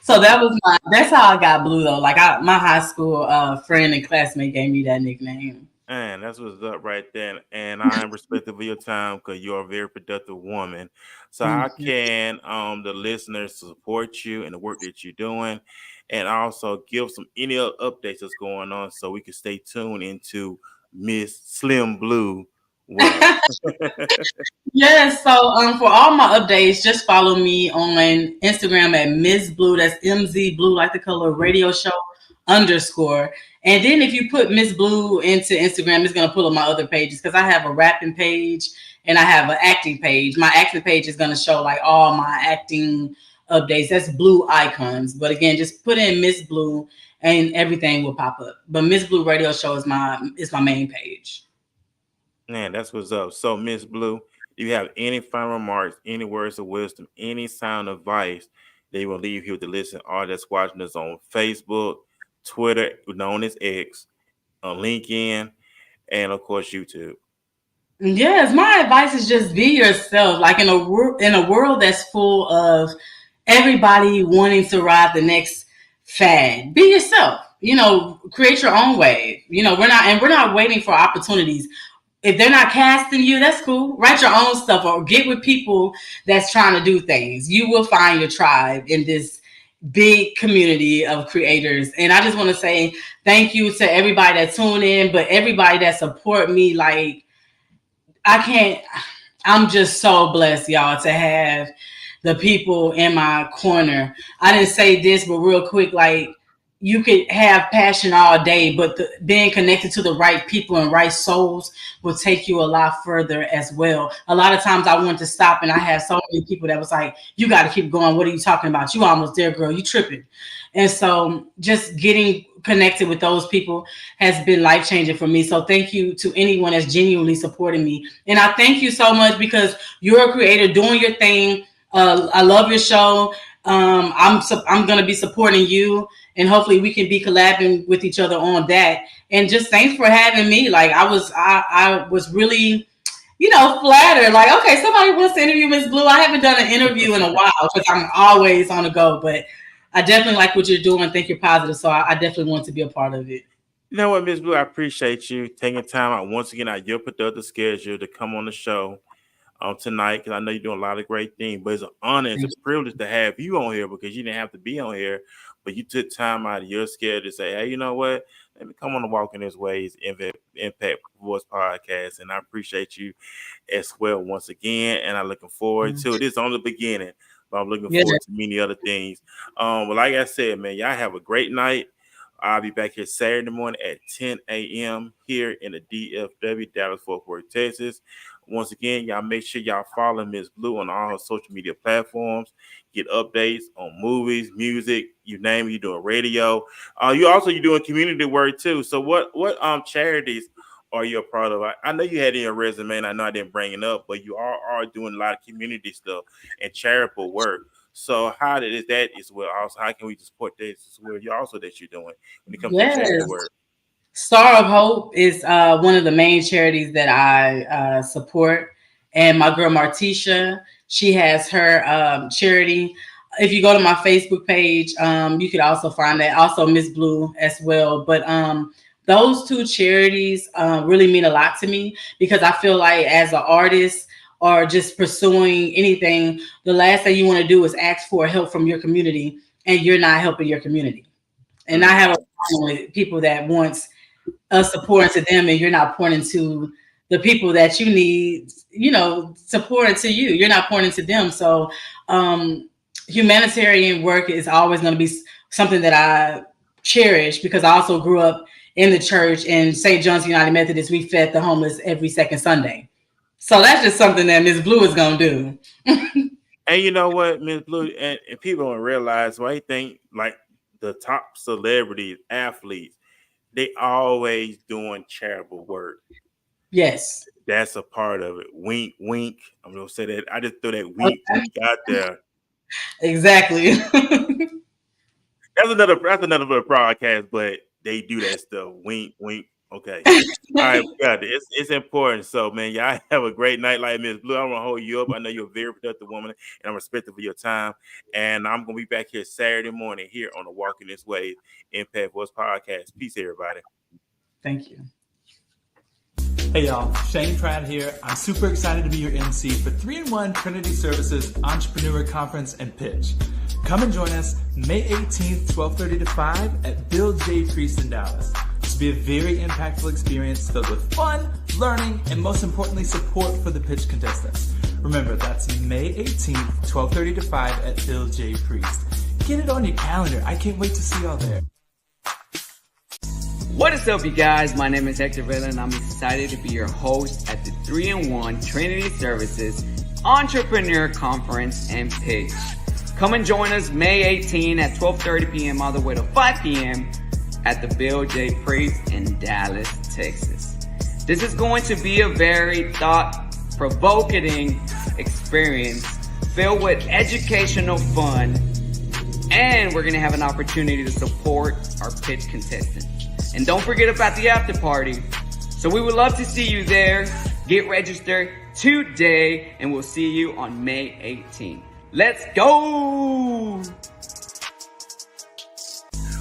So that's how I got Blue though. Like my high school friend and classmate gave me that nickname. Man, that's what's up right there. And I am respectful of your time because you're a very productive woman. So how Thank you. can the listeners support you and the work that you're doing, and also give some any other updates that's going on so we can stay tuned into Miss Slim Blue world. Yes, so for all my updates, just follow me on Instagram at Ms. Blue. That's MZ Blue, like the color radio show underscore. And then if you put Miss Blue into Instagram, it's gonna pull up my other pages because I have a rapping page and I have an acting page. My acting page is gonna show like all my acting updates. That's blue icons. But again, just put in Miss Blue and everything will pop up. But Miss Blue Radio Show is my main page. Man, that's what's up. So, Miss Blue, do you have any final remarks, any words of wisdom, any sound advice that you will leave here with the listen all that's watching us on Facebook, Twitter, known as X, on LinkedIn, and of course YouTube? Yes, my advice is just be yourself. Like in a world that's full of everybody wanting to ride the next fad, be yourself. Create your own way. We're not waiting for opportunities. If they're not casting you, that's cool. Write your own stuff or get with people that's trying to do things. You will find your tribe in this big community of creators. And I just want to say thank you to everybody that tuned in, but everybody that support me. Like I can't, I'm just so blessed, y'all, to have the people in my corner. I didn't say this, but real quick, like you could have passion all day, but being connected to the right people and right souls will take you a lot further as well. A lot of times I wanted to stop and I had so many people that was like, you got to keep going. What are you talking about? You almost there, girl. You tripping. And so just getting connected with those people has been life changing for me. So thank you to anyone that's genuinely supporting me. And I thank you so much because you're a creator doing your thing. I love your show. I'm going to be supporting you and hopefully we can be collabing with each other on that. And just thanks for having me. Like I was really, flattered. Like, okay, somebody wants to interview Miss Blue. I haven't done an interview in a while because I'm always on the go, but I definitely like what you're doing. I think you're positive. So I definitely want to be a part of it. You know what, Miss Blue? I appreciate you taking time out once again out your productive schedule to come on the show tonight because I know you're doing a lot of great things. But it's an honor, it's a privilege to have you on here because you didn't have to be on here, but you took time out of your schedule to say, hey, you know what? Let me come on the Walking His Ways Impact Voice podcast. And I appreciate you as well once again. And I'm looking forward to it. This is only the beginning, but I'm looking forward to many other things. Well, like I said, man, y'all have a great night. I'll be back here Saturday morning at 10 a.m. here in the DFW, Dallas-Fort Worth, Texas. Once again, y'all make sure y'all follow Miss Blue on all her social media platforms. Get updates on movies, music, you name it. You're doing radio. You're doing community work too. So what charities are you a part of? I know you had in your resume, and I know I didn't bring it up, but you are doing a lot of community stuff and charitable work. So how is that as well? Also, how can we support this as well? You also that you're doing when it comes to charitable work. Star of Hope is one of the main charities that I support. And my girl Martisha, she has her charity. If you go to my Facebook page, you could also find that. Also Miss Blue as well. But those two charities really mean a lot to me, because I feel like as an artist or just pursuing anything, the last thing you want to do is ask for help from your community, and you're not helping your community. And I have a problem with people that wants us to pour into them, and you're not pouring into the people that you need, to pour into you. You're not pouring into them. So humanitarian work is always going to be something that I cherish, because I also grew up in the church in St. John's United Methodist. We fed the homeless every second Sunday. So that's just something that Miss Blue is going to do. And you know what, Miss Blue, and people don't realize why you think like the top celebrities, athletes, they always doing charitable work. Yes. That's a part of it. Wink, wink. I'm going to say that. I just threw that wink out there. Exactly. That's another broadcast, but they do that stuff. Wink, wink. Okay. All right, got it. It's important. So, man, y'all have a great night, like Miss Blue. I want to hold you up. I know you're a very productive woman, and I'm respectful for your time. And I'm going to be back here Saturday morning here on the Walking This Way Impact Voice podcast. Peace, everybody. Thank you. Hey y'all, Shane Pratt here. I'm super excited to be your MC for 3-in-1 Trinity Services Entrepreneur Conference and Pitch. Come and join us May 18th, 12:30 to 5 at Bill J. Priest in Dallas. This will be a very impactful experience filled with fun, learning, and most importantly, support for the pitch contestants. Remember, that's May 18th, 12:30 to 5 at Bill J. Priest. Get it on your calendar. I can't wait to see y'all there. What is up, you guys? My name is Hector Vela, and I'm excited to be your host at the 3-in-1 Trinity Services Entrepreneur Conference and Pitch. Come and join us May 18 at 12:30 p.m. all the way to 5 p.m. at the Bill J. Priest in Dallas, Texas. This is going to be a very thought-provoking experience filled with educational fun, and we're going to have an opportunity to support our pitch contestants. And don't forget about the after party. So we would love to see you there. Get registered today, and we'll see you on May 18th. Let's go!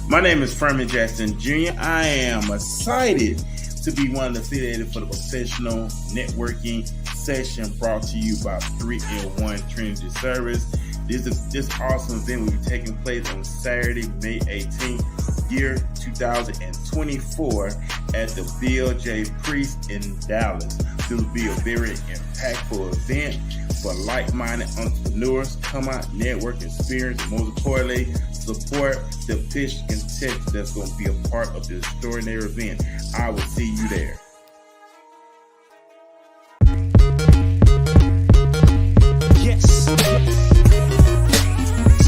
My name is Furman Jackson Jr. I am excited to be one of the affiliated for the professional networking session brought to you by 3-in-1 Trinity Service. This awesome event will be taking place on Saturday, May 18th, year 2024 at the Bill J. Priest in Dallas. This will be a very impactful event for like-minded entrepreneurs. Come out, network, experience, and most importantly, support the pitch contest that's going to be a part of this extraordinary event. I will see you there.